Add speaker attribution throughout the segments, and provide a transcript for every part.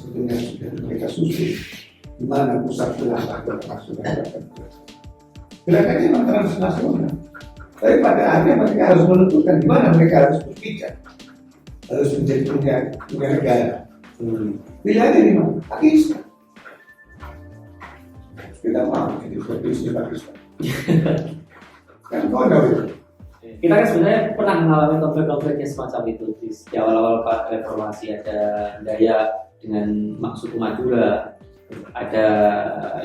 Speaker 1: sebetulnya sudah mereka susun di mana pusat gerakan sudah ada. Gerakannya memang transnasional, tapi pada akhirnya mereka harus menentukan di mana mereka harus berpijak, harus menjadi punya negara. Pilihannya di mana? Pakistan. Kita mau jadi provinsi Pakistan. Kan kode itu.
Speaker 2: Kita kan sebenarnya pernah mengalami konflik-konfliknya semacam itu di awal-awal reformasi. Ada Daya dengan suku Madura, ada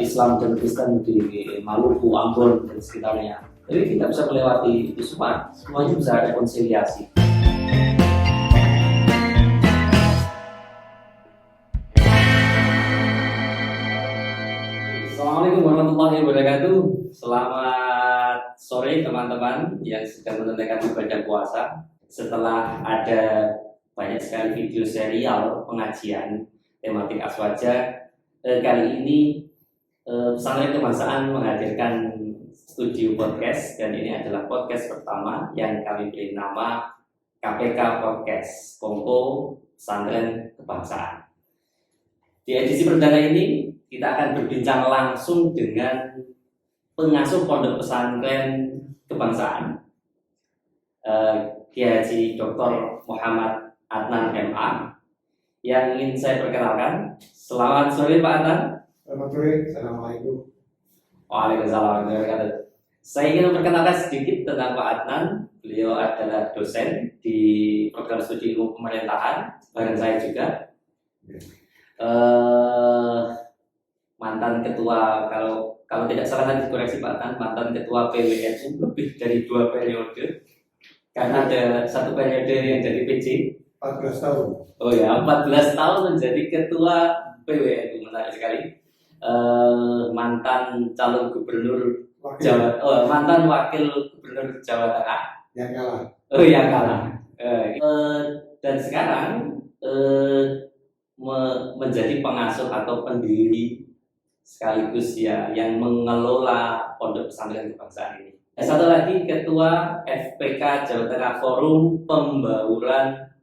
Speaker 2: Islam dan Kristen di Maluku, Ambon dan sekitarnya. Jadi kita bisa melewati itu semua, semuanya bisa ada konsiliasi. Assalamualaikum warahmatullahi wabarakatuh. Selamat sore teman-teman yang sedang menunaikan ibadah puasa. Setelah ada banyak sekali video serial pengajian tematik aswaja, kali ini Pesantren Kebangsaan menghadirkan studio podcast, dan ini adalah podcast pertama yang kami beri nama KPK Podcast, Kongko Pesantren Kebangsaan. Di edisi perdana ini kita akan berbincang langsung dengan pengasuh Pondok Pesantren Kebangsaan, Kiai Haji Dr. Muhammad Adnan MA, yang ingin saya perkenalkan. Selamat sore Pak Adnan.
Speaker 1: Selamat sore, Assalamualaikum.
Speaker 2: Waalaikumsalam warahmatullahi wabarakatuh. Saya ingin memperkenalkan sedikit tentang Pak Adnan. Beliau adalah dosen di program studi ilmu pemerintahan, bareng saya juga. Mantan ketua, kalau tidak salah nanti dikoreksi Pak Adnan, mantan ketua PWNU lebih dari 2 periode, karena ada satu periode yang jadi PJ
Speaker 1: 14 tahun.
Speaker 2: Oh ya, 14 tahun menjadi ketua PWNU, menarik sekali. Mantan calon gubernur mantan wakil gubernur Jawa Tengah
Speaker 1: yang kalah.
Speaker 2: Oh yang kalah. Dan sekarang menjadi pengasuh atau pendiri sekaligus ya yang mengelola Pondok Pesantren Kebangsaan ini. Satu lagi ketua FPK Jawa Tengah, Forum Pembauran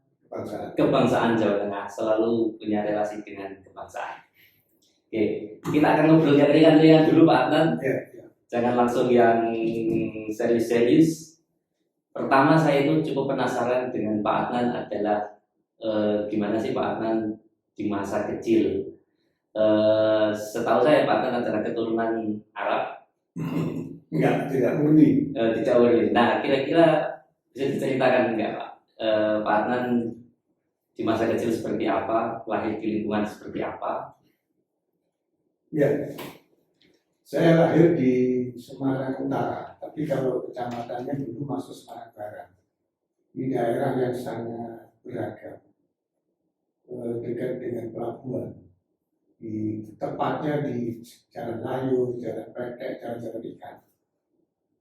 Speaker 2: Kebangsaan Jawa Tengah, selalu punya relasi dengan kebangsaan. Oke, kita akan ngobrol yang ringan-ringan dulu Pak Adnan. Jangan langsung yang serius-serius. Pertama saya itu cukup penasaran dengan Pak Adnan adalah gimana sih Pak Adnan di masa kecil. Setahu saya Pak Adnan adalah keturunan Arab.
Speaker 1: Tidak murni.
Speaker 2: Tidak murni. Nah, kira-kira bisa diceritakan enggak Pak? Pak Adnan di masa kecil seperti apa? Lahir di lingkungan seperti apa?
Speaker 1: Ya, saya lahir di Semarang Utara, tapi kalau kecamatannya dulu masuk Semarang Barat. Di daerah yang sangat beragam, dekat dengan pelabuhan. Tepatnya di Jalan Layu, Jalan Petek, Jalan Ikan.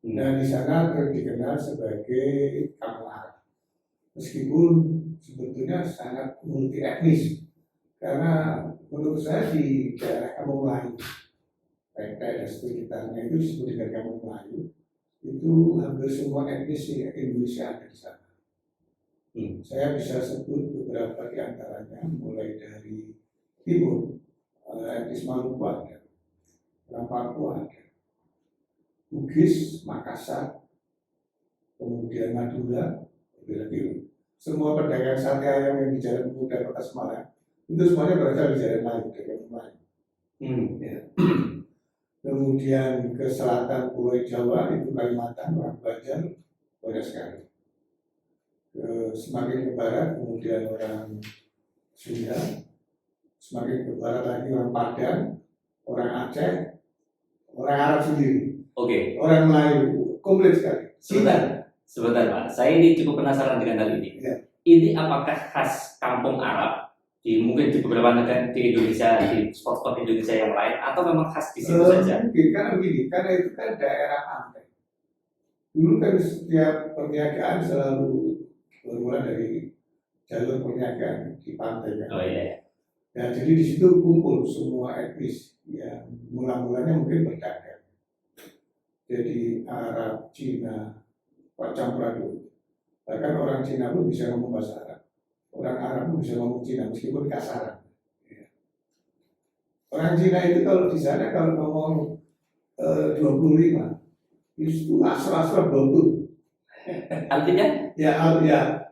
Speaker 1: Dan di sana dikenal sebagai kampung Arab. Meskipun sebetulnya sangat multi etnis, karena menurut saya di daerah Kampung Melayu, Petek dan sekitarnya itu disebut dengan Kampung Melayu, itu hampir semua etnis Indonesia ada di sana. Saya bisa sebut beberapa di antaranya, mulai dari timur, etnis Maluku ada, orang Papua ada, Bugis, Makassar, kemudian Madura, Biru. Semua pedagang sate ayam yang di Jalan Pemuda Kota Semarang itu semuanya berasal dari Jalan Layu, dari Kampung Melayu. Ya. Kemudian ke selatan Pulau Jawa itu Kalimantan, orang Banjar, banyak sekali. Semakin ke barat kemudian orang Sunda, semakin ke barat lagi orang Padang, orang Aceh, orang Arab sendiri.
Speaker 2: Oke.
Speaker 1: Orang Melayu, komplit sekali.
Speaker 2: Sebentar Pak, saya ini cukup penasaran dengan hal ini.
Speaker 1: Ya.
Speaker 2: Ini apakah khas kampung Arab mungkin di beberapa negara di Indonesia, di spot-spot Indonesia yang lain, atau memang khas di situ saja?
Speaker 1: Mungkin karena itu kan daerah pantai. Dulu kan setiap perniagaan selalu bermula dari jalur perniagaan di pantai kan.
Speaker 2: Oh iya.
Speaker 1: Ya, jadi di situ kumpul semua etnis yang mula-mulanya mungkin berdagang. Jadi Arab, Cina, campur-aduk. Bahkan orang Cina pun bisa ngomong bahasa Arab, orang Arab pun bisa ngomong Cina meskipun kasaran. Orang Cina itu kalau di sana kalau ngomong 25 itu asal-asal bambu.
Speaker 2: Artinya?
Speaker 1: Ya,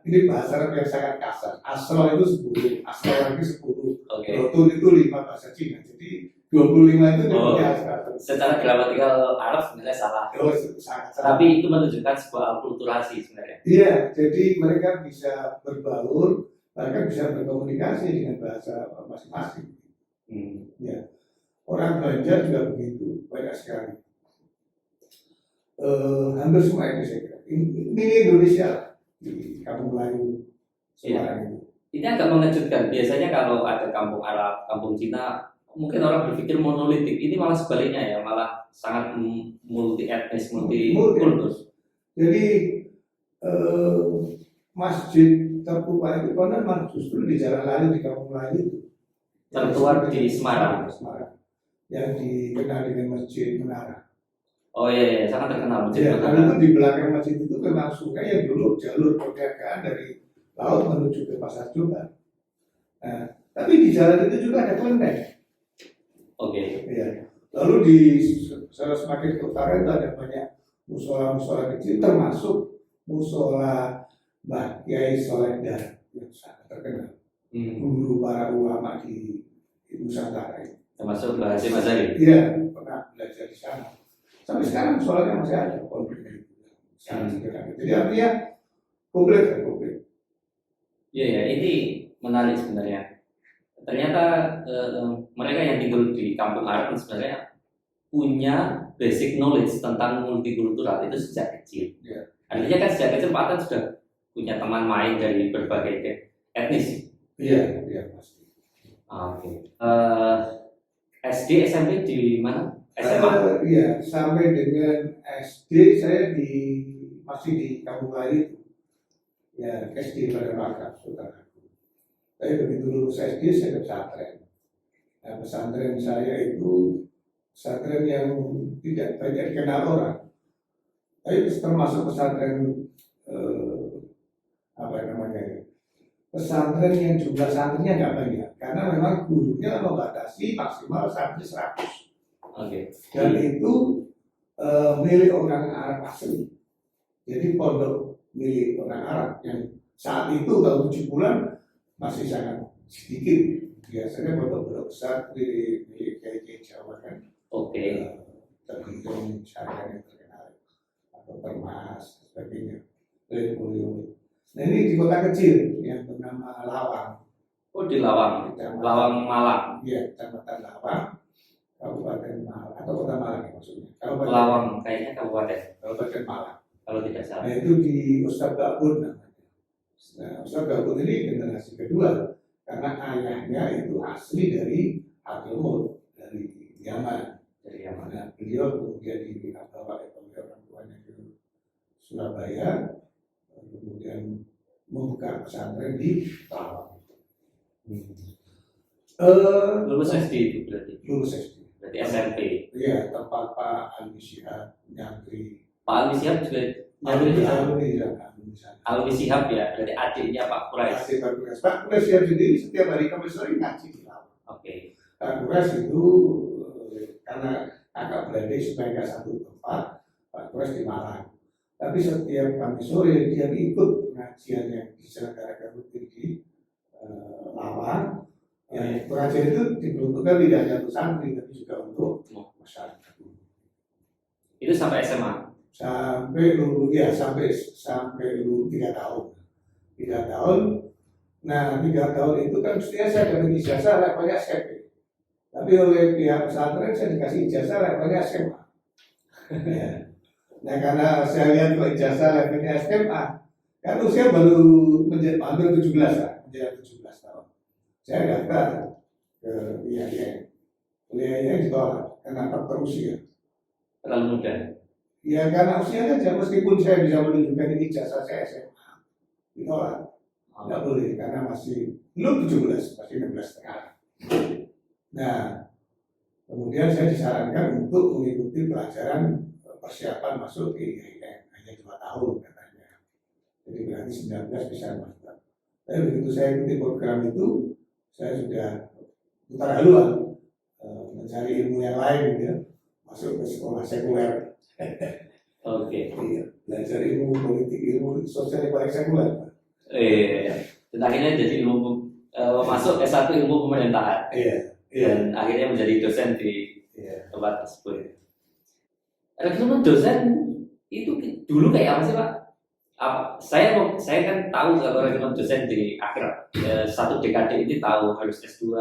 Speaker 1: ini bahasa Arab yang sangat kasar. Asal itu 10, asal lagi 10.
Speaker 2: Oke.
Speaker 1: Rotun itu 5 bahasa Cina. Jadi 25 itu
Speaker 2: Oh,
Speaker 1: dia asal.
Speaker 2: secara gramatikal Arab sebenarnya salah.
Speaker 1: Oh, itu sangat salah.
Speaker 2: Tapi itu menunjukkan sebuah akulturasi sebenarnya.
Speaker 1: Iya, jadi mereka bisa berbaur, mereka bisa berkomunikasi dengan bahasa masing-masing. Ya, orang Banjar juga begitu, banyak sekali. Hampir semua itu saya kira. Ini Indonesia di Kampung Melayu Semarang itu.
Speaker 2: Ini agak mengejutkan. Biasanya kalau ada kampung Arab, kampung Cina, mungkin orang berpikir monolitik. Ini malah sebaliknya ya, malah sangat multi etnis, multi kultur.
Speaker 1: Jadi masjid tertua itu konon justru di Jalan Layu di Kampung Melayu itu.
Speaker 2: Tertua di Semarang.
Speaker 1: Yang dikenal dengan Masjid Menara.
Speaker 2: Oh iya, sangat terkenal.
Speaker 1: Ya, karena itu di belakang masjid itu memang sungai yang dulu jalur perdagangan dari laut menuju ke Pasar Jombang. Nah, tapi di jalan itu juga ada kelenteng.
Speaker 2: Oke.
Speaker 1: Ya. Lalu di semakin ke utara itu ada banyak musola-musola kecil, termasuk musola Mbah Kiai Solehdah yang sangat terkenal. Guru para ulama di Nusantara itu.
Speaker 2: Termasuk Mbah Hasyim Asy'ari.
Speaker 1: Iya, pernah belajar di sana. Sampai sekarang soalnya masih ada konfliknya itu. Jadi artinya komplit.
Speaker 2: Iya ya, ini menarik sebenarnya. Ternyata mereka yang tinggal di kampung Arab sebenarnya punya basic knowledge tentang multikultural itu sejak kecil.
Speaker 1: Ya.
Speaker 2: Artinya kan sejak kecil Pak Atan sudah punya teman main dari berbagai etnis.
Speaker 1: Iya pasti.
Speaker 2: Oke. SD, SMP di mana? SMA?
Speaker 1: Iya, sampai dengan SD saya masih di Kampung Melayu itu. Ya, SD pada Makassar, Sultan Agung. Tapi begitu lulus SD saya ke pesantren. Nah, pesantren saya itu pesantren yang tidak banyak dikenal orang. Tapi termasuk pesantren pesantren yang jumlah santrinya nggak banyak, karena memang gurunya membatasi maksimal santri 100.
Speaker 2: Oke.
Speaker 1: Dan itu milik orang Arab asli. Jadi pondok milik orang Arab yang saat itu tahun 70-an masih sangat sedikit. Biasanya pondok besar milik Kiai Jawa kan.
Speaker 2: Oke.
Speaker 1: Terhitung syariah yang terkenal atau Termas sebagainya. Nah ini di kota kecil yang bernama Lawang.
Speaker 2: Oh di Lawang. Lawang Malang.
Speaker 1: Iya, Kecamatan Lawang. Kabupaten Malang atau Kota Malang ya maksudnya.
Speaker 2: Lawang kayaknya
Speaker 1: Kabupaten Malang.
Speaker 2: Kalau tidak salah.
Speaker 1: Nah itu di Ustadz Bakun namanya. Nah Ustadz Bakun ini generasi kedua karena ayahnya itu asli dari Hadramut, dari Yaman. Nah, beliau kemudian dibawa oleh orang tuanya ke Surabaya, kemudian membuka pesantren di Lawang.
Speaker 2: Lulus SD itu berarti.
Speaker 1: Lulus SD.
Speaker 2: Berarti SMP.
Speaker 1: Iya, tempat Pak Alwi Syihab nyantri.
Speaker 2: Pak Alwi Syihab juga Alwi Syihab ya, berarti adiknya Pak Quraisy.
Speaker 1: Pak Quraisy yang sendiri setiap hari Kamis sore ngaji di Lawang.
Speaker 2: Oke.
Speaker 1: Pak Quraisy itu karena agak beradik supaya nggak satu tempat, Pak Quraisy di Malang. Tapi setiap Kamis sore dia ikut pengajian yang diselenggarakan rutin di Lawang. Ya, pengajian itu diperuntukkan tidak hanya untuk santri, tapi juga untuk masyarakat.
Speaker 2: Itu sampai SMA?
Speaker 1: Sampai lulus, ya sampai lulus 3 tahun. 3 tahun. Nah, 3 tahun itu kan mestinya saya dapat ijazah levelnya SMP. Tapi oleh pihak pesantren saya dikasih ijazah levelnya SMA. Ya. Nah, karena saya lihat kalau ijazah levelnya SMA, kan usia baru hampir 17 lah, menjelang 17 tahun. Saya daftar ke IAIN. IAIN ditolak karena faktor usia.
Speaker 2: Terlalu muda.
Speaker 1: Ya karena usia saja, meskipun saya bisa menunjukkan ini ijazah saya SMA, ditolak. Tidak boleh karena masih belum 17, masih 16 setengah. Nah, kemudian saya disarankan untuk mengikuti pelajaran persiapan masuk ke IAIN, hanya 2 tahun katanya. Jadi berarti 19 bisa masuk. Tapi begitu saya ikuti program itu, saya sudah putar haluan mencari ilmu yang lain gitu ya, masuk ke sekolah sekuler.
Speaker 2: Oke.
Speaker 1: Iya, belajar ilmu politik, ilmu sosial yang paling sekuler.
Speaker 2: Dan akhirnya jadi ilmu masuk S1 ilmu pemerintahan
Speaker 1: Iya,
Speaker 2: dan akhirnya menjadi dosen di
Speaker 1: iya.
Speaker 2: tempat tersebut. Rekrutmen dosen itu dulu kayak apa sih Pak? Saya kan tahu kalau rekrutmen dosen di akhir satu dekade ini tahu harus S2,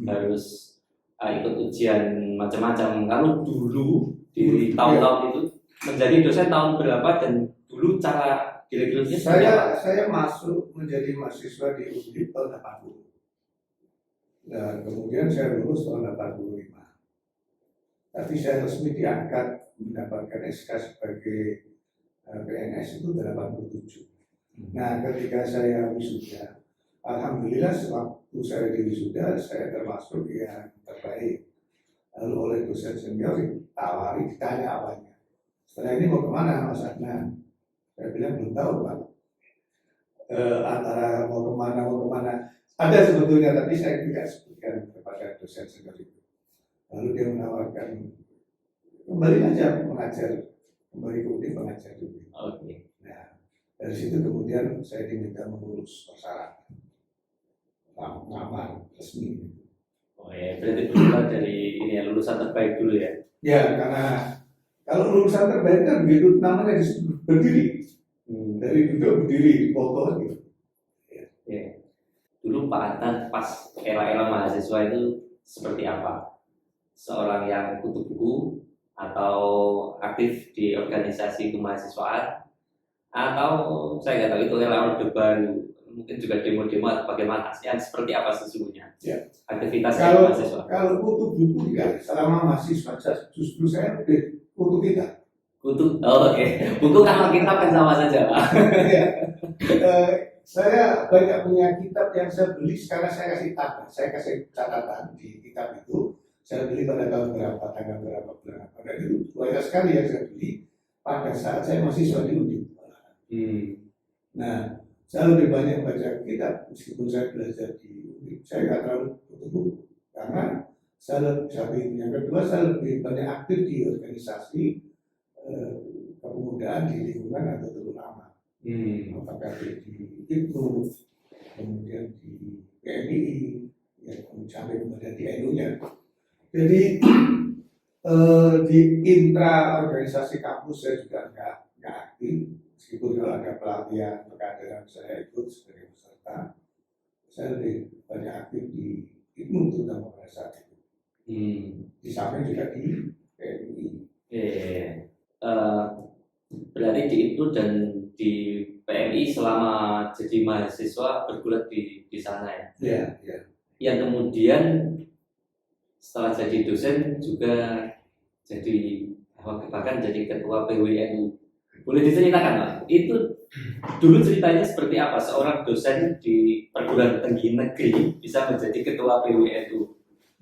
Speaker 2: harus ikut ujian macam-macam. Kalau dulu di tahun-tahun itu menjadi dosen tahun berapa dan dulu cara direkrutnya seperti apa?
Speaker 1: Saya masuk menjadi mahasiswa di UNDIP tahun 80. Dan kemudian saya lulus tahun 85. Tapi saya resmi diangkat mendapatkan SK sebagai PNS itu 87. Nah, ketika saya wisuda, alhamdulillah sewaktu saya di wisuda, saya termasuk yang terbaik. Lalu oleh dosen senior ditawari, ditanya awalnya, setelah ini mau kemana Mas Adnan? Saya bilang belum tahu Pak. Antara mau kemana, ada sebetulnya, tapi saya tidak sebutkan kepada dosen senior itu. Lalu dia menawarkan, kembali aja mengajar, kembali ke UNIF mengajar dulu.
Speaker 2: Oke.
Speaker 1: Nah, dari situ kemudian saya diminta mengurus persyaratan, lamar resmi.
Speaker 2: Oh ya, berarti dulu dari ini ya lulusan terbaik dulu ya?
Speaker 1: Ya, karena kalau lulusan terbaik kan begitu namanya disebut berdiri, dari duduk berdiri di foto gitu.
Speaker 2: Ya. Dulu Pak Adnan pas era-era mahasiswa itu seperti apa? Seorang yang kutu buku atau aktif di organisasi kemahasiswaan atau saya nggak tahu itu relawan baru, mungkin juga demo-demo atau bagaimana? Yang seperti apa sesungguhnya?
Speaker 1: Ya.
Speaker 2: Aktivitas mahasiswa.
Speaker 1: Kalau kutu buku ya selama mahasiswa justru saya lebih kutu kita.
Speaker 2: Kutu, oh, oke. Buku kan kitab kan sama saja Pak.
Speaker 1: Saya banyak punya kitab yang saya beli karena saya kasih catatan di kitab itu. Saya beli pada tahun berapa, tanggal berapa, bulan apa. Dan itu banyak sekali yang saya beli pada saat saya mahasiswa di UNDIP. Nah, saya lebih banyak baca kitab meskipun saya belajar di UNDIP. Saya nggak terlalu buku karena saya lebih yang kedua saya lebih banyak aktif di organisasi kepemudaan di lingkungan atau terutama. Apakah di IPNU, kemudian di PMI, ya, sampai kemudian di NU-nya. Jadi di intra organisasi kampus saya juga nggak aktif, meskipun kalau ada pelatihan pekaderan saya ikut sebagai peserta. Saya lebih banyak aktif di IPNU terutama pada saat itu. Di samping juga di PMI.
Speaker 2: Berarti di IPNU dan di PMI selama jadi mahasiswa bergulat di sana ya?
Speaker 1: Iya.
Speaker 2: Yang kemudian setelah jadi dosen juga jadi bahkan jadi ketua PWNU. Boleh diceritakan Pak? Itu dulu ceritanya seperti apa seorang dosen di perguruan tinggi negeri bisa menjadi ketua PWNU?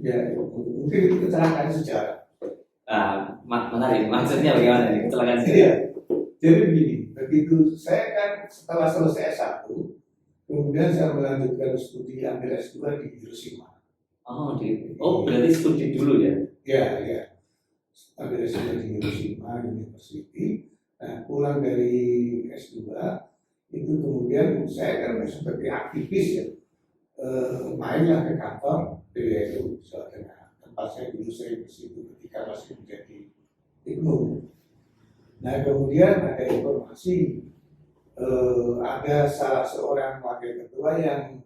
Speaker 1: Ya, mungkin itu kecelakaan sejarah.
Speaker 2: Menarik. Maksudnya bagaimana nih kecelakaan sejarah?
Speaker 1: Iya. Jadi begini, begitu saya kan setelah selesai S1, kemudian saya melanjutkan studi ambil S2 di Hiroshima.
Speaker 2: Berarti studi dulu ya?
Speaker 1: Ya. Ambil S2 di Hiroshima University. Nah, pulang dari S2 itu kemudian saya kan sebagai aktivis ya, mainlah ke kantor PWNU, dengan tempat saya dulu sering di situ ketika masih menjadi IPNU. Nah, kemudian ada informasi ada salah seorang wakil ketua yang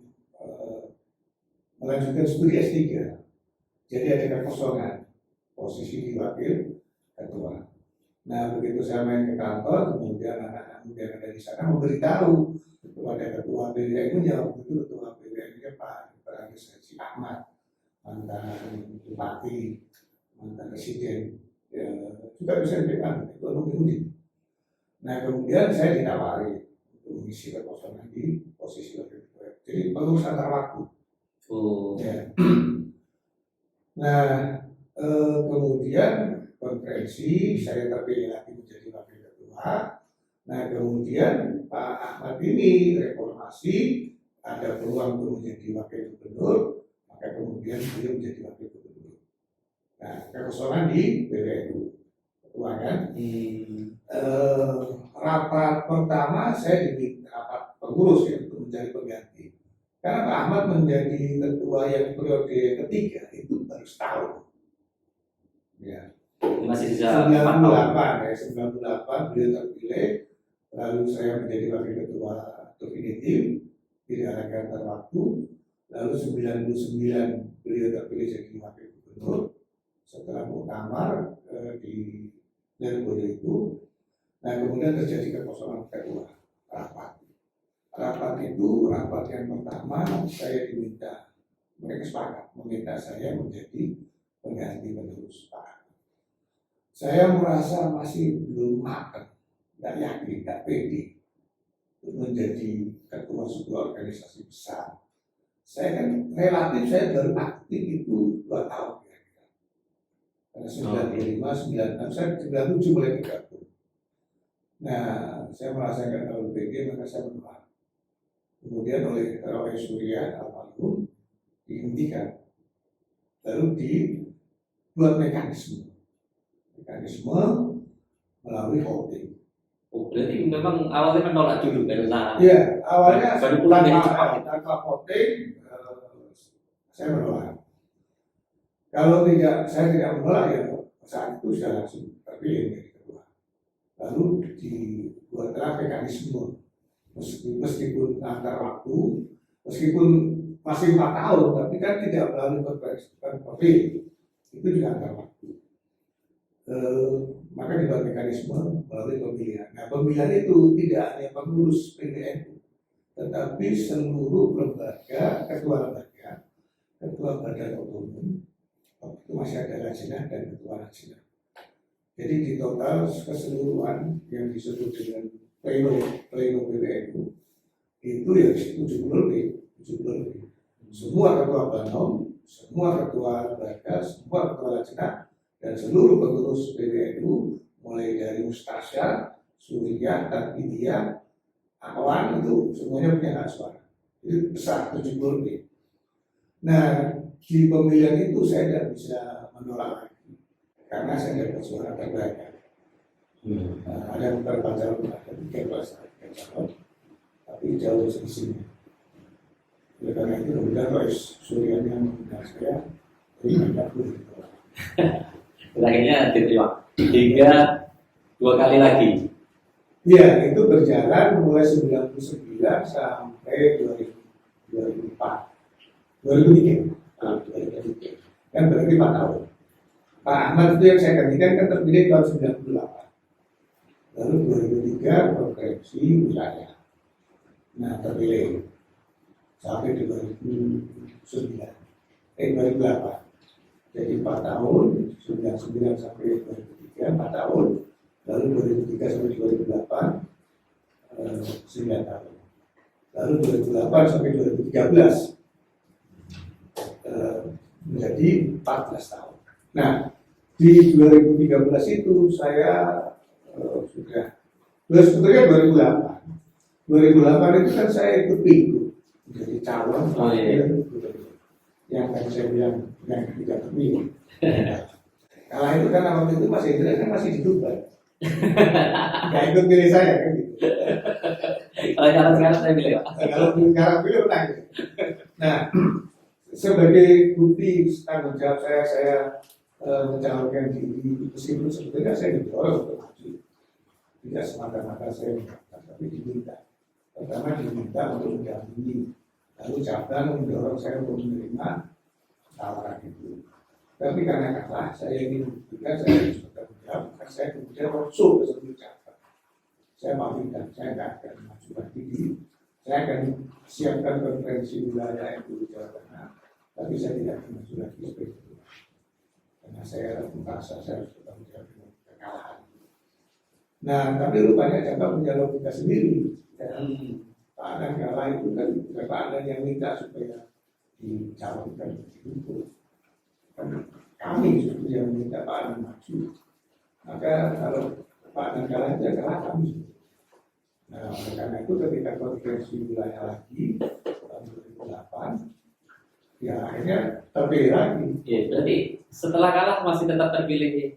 Speaker 1: melanjutkan studi S3. Jadi ada kekosongan posisi di wakil ketua. Nah, begitu saya main ke kantor, kemudian anak-anak muda yang ada di sana memberitahu kepada ketua PWNU-nya, waktu itu ketua PWNU-nya Pak Agus Haji Ahmad, mantan bupati, mantan presiden, ya, juga bisa dikatakan ekonomi UNDIP. Nah, kemudian saya ditawari untuk mengisi kekosongan di posisi wakil ketua. Jadi pengurus antar waktu. Ya. Nah, kemudian konferensi saya terpilih lagi menjadi wakil ketua. Nah, kemudian Pak Ahmad ini reformasi, ada peluang untuk menjadi wakil gubernur, maka kemudian beliau menjadi wakil gubernur. Nah, kekosongan di PBNU ketua kan. Rapat pertama saya diminta rapat pengurus ya untuk mencari pengganti. Karena Pak Ahmad menjadi ketua yang periode ketiga itu baru setahun. Ya.
Speaker 2: Masih bisa
Speaker 1: 98 ya, 98 beliau terpilih, lalu saya menjadi wakil ketua definitif, tidak ada antar waktu, lalu 99 beliau terpilih jadi wakil gubernur. Setelah muktamar di Lirboyo itu, nah kemudian terjadi kekosongan kedua rapat. Rapat itu rapat yang pertama saya diminta, mereka sepakat meminta saya menjadi pengganti penerus Pak. Saya merasa masih belum makan, tidak yakin, tidak pede untuk menjadi ketua sebuah organisasi besar. Saya kan relatif saya baru aktif itu 2 tahun. Karena 95, 96, saya 97 mulai bergabung. Nah, saya merasa nggak terlalu pede, maka saya menolak. Kemudian oleh Surya almarhum dihentikan, lalu dibuat mekanisme melalui voting.
Speaker 2: Oh, berarti memang awalnya menolak dulu karena
Speaker 1: Iya, awalnya
Speaker 2: baru pulang dari Jepang.
Speaker 1: tanpa voting saya menolak. Kalau saya tidak menolak ya saat itu sudah langsung terpilih menjadi ketua. Lalu dibuatlah mekanisme meskipun antar waktu, meskipun masih 4 tahun, tapi kan tidak melalui konversi itu juga antar waktu. Maka dibuat mekanisme melalui pemilihan. Nah, pemilihan itu tidak hanya pengurus PBNU, tetapi seluruh lembaga, ketua badan otonom, itu masih ada Lajnah dan ketua Lajnah. Jadi di total keseluruhan yang disebut dengan pleno PBNU itu ya 70 lebih. Semua ketua banom, semua ketua lembaga, semua ketua Lajnah dan seluruh pengurus PBNU mulai dari Mustasya, Surya, dan India, Awan itu semuanya punya hak suara. Itu besar 70 lebih. Nah, di pemilihan itu saya tidak bisa menolak lagi karena saya dapat suara terbanyak. Ada beberapa calon, ada 13 calon, tapi jauh selisihnya. Oleh karena itu kemudian Rois Surya yang mengundang saya, jadi tidak boleh ditolak.
Speaker 2: Akhirnya diterima hingga 2 kali lagi.
Speaker 1: Iya, itu berjalan mulai 99 sampai 2004. 2003. Kan berarti 4 tahun. Pak Ahmad itu yang saya gantikan kan terpilih tahun 98. Lalu 2003 konferensi wilayah. Nah, terpilih sampai 2009. 2008. Jadi 4 tahun, 99 sampai 2003, 4 tahun. Lalu 2003 sampai 2008, 9 tahun. Lalu 2008 sampai 2013, menjadi 14 tahun. Nah, di 2013 itu saya sebetulnya 2008. 2008 itu kan saya ikut pilgub menjadi calon yang tadi saya bilang yang tidak terpilih. Kalau itu karena waktu itu Mas Indra kan masih di Dubai, nggak ikut pilih saya kan gitu.
Speaker 2: Kalau sekarang saya pilih Pak.
Speaker 1: Kalau sekarang pilih menang. Nah, sebagai bukti tanggung jawab saya mencalonkan diri meskipun sebetulnya saya didorong untuk maju, tidak semata-mata saya mengatakan, tapi diminta. Pertama diminta untuk mendampingi, lalu cabang mendorong saya untuk menerima tawaran itu. Tapi karena kalah, saya ingin membuktikan saya harus bertanggung jawab, maka saya kemudian masuk ke seluruh cabang. Saya pastikan saya tidak akan maju lagi saya akan siapkan konferensi wilayah itu di Jawa Tengah, tapi saya tidak akan maju lagi sebagai ketua. Karena saya merasa saya harus bertanggung jawab dengan kekalahan. Nah, tapi rupanya cabang punya logika sendiri. Pak Anan kalah itu kan Pak Anan yang minta supaya dicalonkan itu. Kami justru yang meminta Pak Anan maju. Maka kalau Pak Anan kalah itu kalah kami. Nah, karena itu ketika konferensi wilayah lagi tahun 2008 Ya akhirnya terpilih lagi.
Speaker 2: Ya, berarti setelah kalah masih tetap terpilih.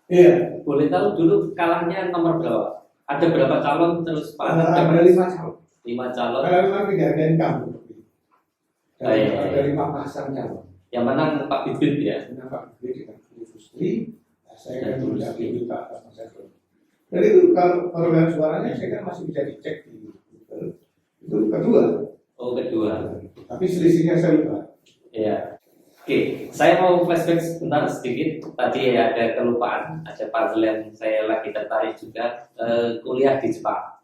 Speaker 1: Iya,
Speaker 2: Boleh tahu dulu kalahnya nomor berapa? Ada berapa calon terus Pak Anand
Speaker 1: ada
Speaker 2: dapat
Speaker 1: 5 calon.
Speaker 2: 5 calon.
Speaker 1: Karena memang tidak ada income.
Speaker 2: Oh, iya, iya.
Speaker 1: Ada 5 pasang calon.
Speaker 2: Yang menang Pak Bibit ya.
Speaker 1: Dengan Pak Bibit dengan Bu Sustri, saya kan
Speaker 2: Dan Bu
Speaker 1: tidak
Speaker 2: Sustri.
Speaker 1: pilih Pak Mas Sastro. Jadi itu kalau perolehan suaranya saya kan masih bisa dicek di Google. Itu kedua.
Speaker 2: Oh, kedua.
Speaker 1: Tapi selisihnya saya lupa.
Speaker 2: Ya. Oke, saya mau flashback sebentar sedikit. Tadi ada kelupaan, ada puzzle yang saya lagi tertarik juga, kuliah di Jepang.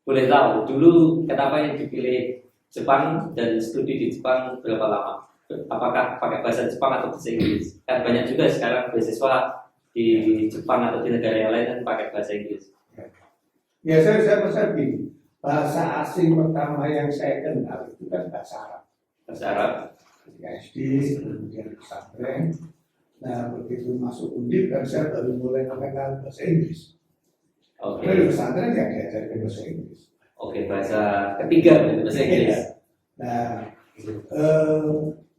Speaker 2: Boleh tahu dulu kenapa yang dipilih Jepang dan studi di Jepang berapa lama? Apakah pakai bahasa Jepang atau bahasa Inggris? Kan banyak juga sekarang beasiswa di Jepang atau di negara yang lain kan pakai bahasa Inggris.
Speaker 1: Ya saya merasa begini, bahasa asing pertama yang saya kenal itu kan bahasa Arab.
Speaker 2: Bahasa Arab.
Speaker 1: Ketika SD, kemudian pesantren. Nah begitu masuk undip kan saya baru mulai mengenal bahasa Inggris.
Speaker 2: Oke.
Speaker 1: Karena di pesantren ya diajarkan bahasa Inggris.
Speaker 2: Oke, bahasa ketiga berarti bahasa Inggris.
Speaker 1: Nah,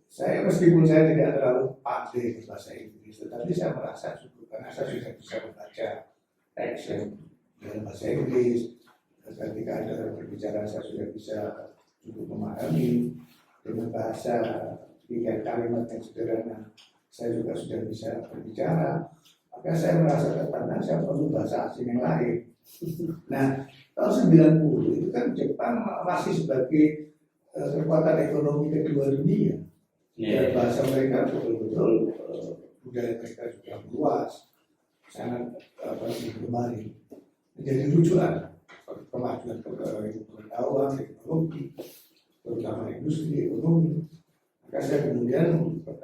Speaker 1: saya meskipun saya tidak terlalu pandai bahasa Inggris, tetapi saya merasa cukup karena saya sudah bisa membaca teks yang dalam bahasa Inggris. Dan ketika ada berbicara saya sudah bisa cukup memahami dengan bahasa tiga kalimat yang sederhana. Saya juga sudah bisa berbicara. Maka saya merasa tertantang saya perlu bahasa asing yang lain. Nah, tahun 90 itu kan Jepang masih sebagai kekuatan ekonomi kedua dunia. Dan bahasa mereka betul-betul budaya mereka juga luas, sangat digemari, menjadi rujukan kemajuan pengetahuan, teknologi, terutama industri ekonomi. Maka saya kemudian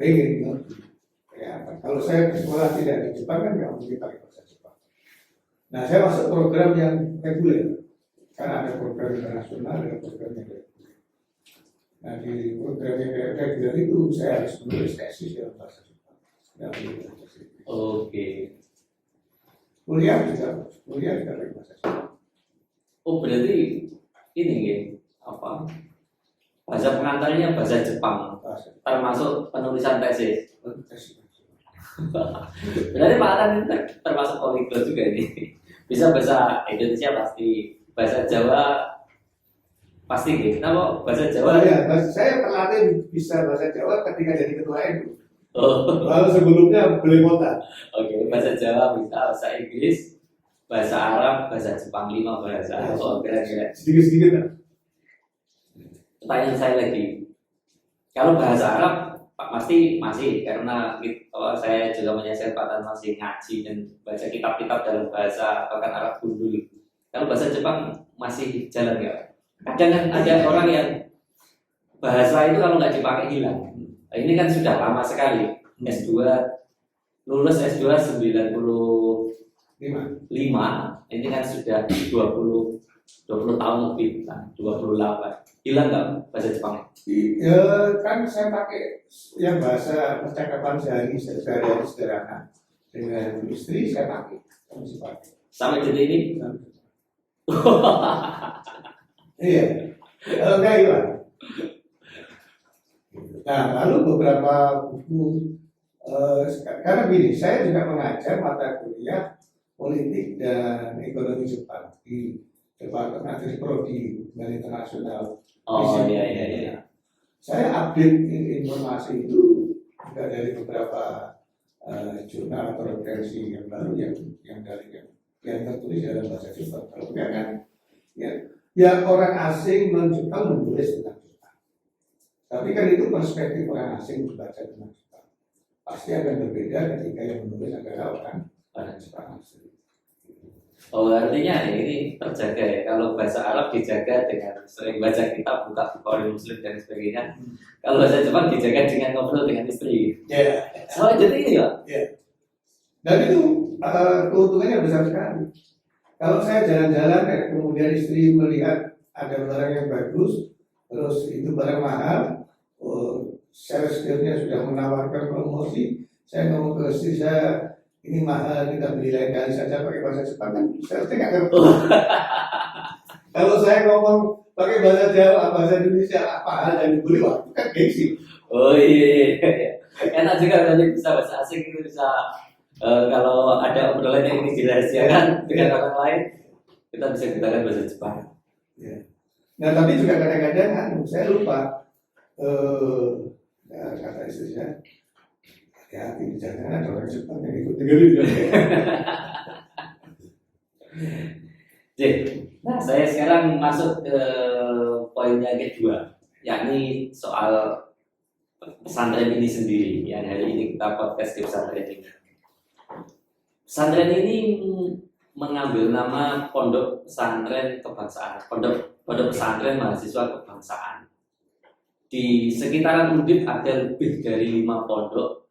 Speaker 1: pengen mengerti. Ya, kalau saya ke sekolah tidak di Jepang kan nggak mungkin pakai bahasa Jepang. Nah, saya masuk program yang reguler, karena ada program internasional, ada program yang reguler. Nah, di program yang reguler itu saya harus menulis tesis dalam bahasa Jepang.
Speaker 2: Oke.
Speaker 1: Kuliah juga pakai bahasa Jepang.
Speaker 2: Oh, berarti ini ya, apa? Bahasa pengantarnya bahasa Jepang, termasuk penulisan tesis. Berarti Pak Atan itu termasuk poliglot juga ini. Bisa bahasa Indonesia pasti, bahasa Jawa pasti gitu. Kenapa bahasa Jawa?
Speaker 1: Ya, saya terlatih bisa bahasa Jawa ketika jadi ketua NU.
Speaker 2: Oh,
Speaker 1: Lalu sebelumnya beli kota.
Speaker 2: oke. Bahasa Jawa bisa, bahasa Inggris, bahasa Arab, bahasa Jepang 5 bahasa. Oh, kira-kira.
Speaker 1: Sedikit-sedikit kan.
Speaker 2: Pertanyaan saya lagi, kalau bahasa Arab Pak pasti masih karena saya juga menyaksikan Pak Tan masih ngaji dan baca kitab-kitab dalam bahasa bahkan Arab gundul. Kalau bahasa Jepang masih jalan nggak? Kadang kan ada orang yang bahasa itu kalau nggak dipakai hilang. Nah, ini kan sudah lama sekali. S2 lulus S2 95, ini kan sudah 20 tahun lebih, 28. Hilang nggak bahasa Jepang?
Speaker 1: Ya, kan saya pakai yang bahasa percakapan sehari-hari sederhana dengan istri saya pakai, masih pakai.
Speaker 2: Sampai detik ini?
Speaker 1: Iya, kalau enggak hilang. Nah, lalu beberapa buku, karena begini, saya juga mengajar mata kuliah politik dan ekonomi Jepang di Departemen Prodi Hubungan Internasional.
Speaker 2: Oh iya.
Speaker 1: Saya update informasi itu juga dari beberapa jurnal atau referensi yang baru yang tertulis dalam bahasa Jepang. Kalau enggak kan, ya orang asing non Jepang menulis tentang Jepang. Tapi kan itu perspektif orang asing membaca tentang Jepang. Pasti akan berbeda ketika yang menulis adalah orang Jepang asli.
Speaker 2: Oh artinya ini terjaga ya. Kalau bahasa Arab dijaga dengan sering baca kitab, buka buku Muslim dan sebagainya. Kalau bahasa Jepang dijaga dengan ngobrol dengan istri.
Speaker 1: Ya.
Speaker 2: Sama jadi ini ya.
Speaker 1: Dan itu keuntungannya besar sekali. Kalau saya jalan-jalan, kemudian istri melihat ada barang yang bagus, terus itu barang mahal, sales skillnya sudah menawarkan promosi, saya ngomong ke istri saya, ini mahal, kita beli lain kali saja pakai bahasa Jepang kan, saya nggak ngerti. Kalau saya ngomong pakai bahasa Jawa, bahasa Indonesia, apa hal yang dibeli, waktu kan gengsi.
Speaker 2: Oh iya, iya. Enak juga nanti bisa bahasa asing itu bisa kalau ada obrolan yang ini dirahasiakan dengan orang lain kita bisa gunakan bahasa Jepang.
Speaker 1: Ya. Nah tapi juga kadang-kadang kan saya lupa kata istri saya, hati-hati jangan ada orang Jepang yang ikut dengerin.
Speaker 2: Jadi, nah saya sekarang masuk ke poinnya kedua, yakni soal pesantren ini sendiri. Yang hari ini kita podcast di pesantren ini. Pesantren ini mengambil nama Pondok Pesantren Kebangsaan, Pondok Pesantren Mahasiswa Kebangsaan. Di sekitaran Undip ada lebih dari 5 pondok,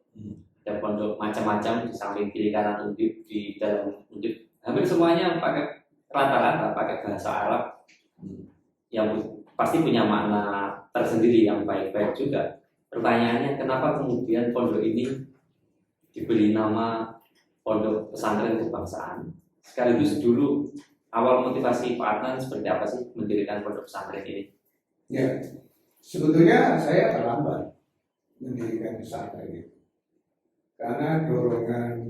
Speaker 2: ada pondok macam-macam di samping kiri kanan Undip, di dalam Undip hampir semuanya pakai rata-rata pakai bahasa Arab yang pasti punya makna tersendiri yang baik-baik juga. Pertanyaannya kenapa kemudian pondok ini diberi nama Pondok Pesantren Kebangsaan? Sekaligus dulu awal motivasi Pak Adnan seperti apa sih mendirikan pondok pesantren ini?
Speaker 1: Ya, sebetulnya saya terlambat mendirikan pesantren itu karena dorongan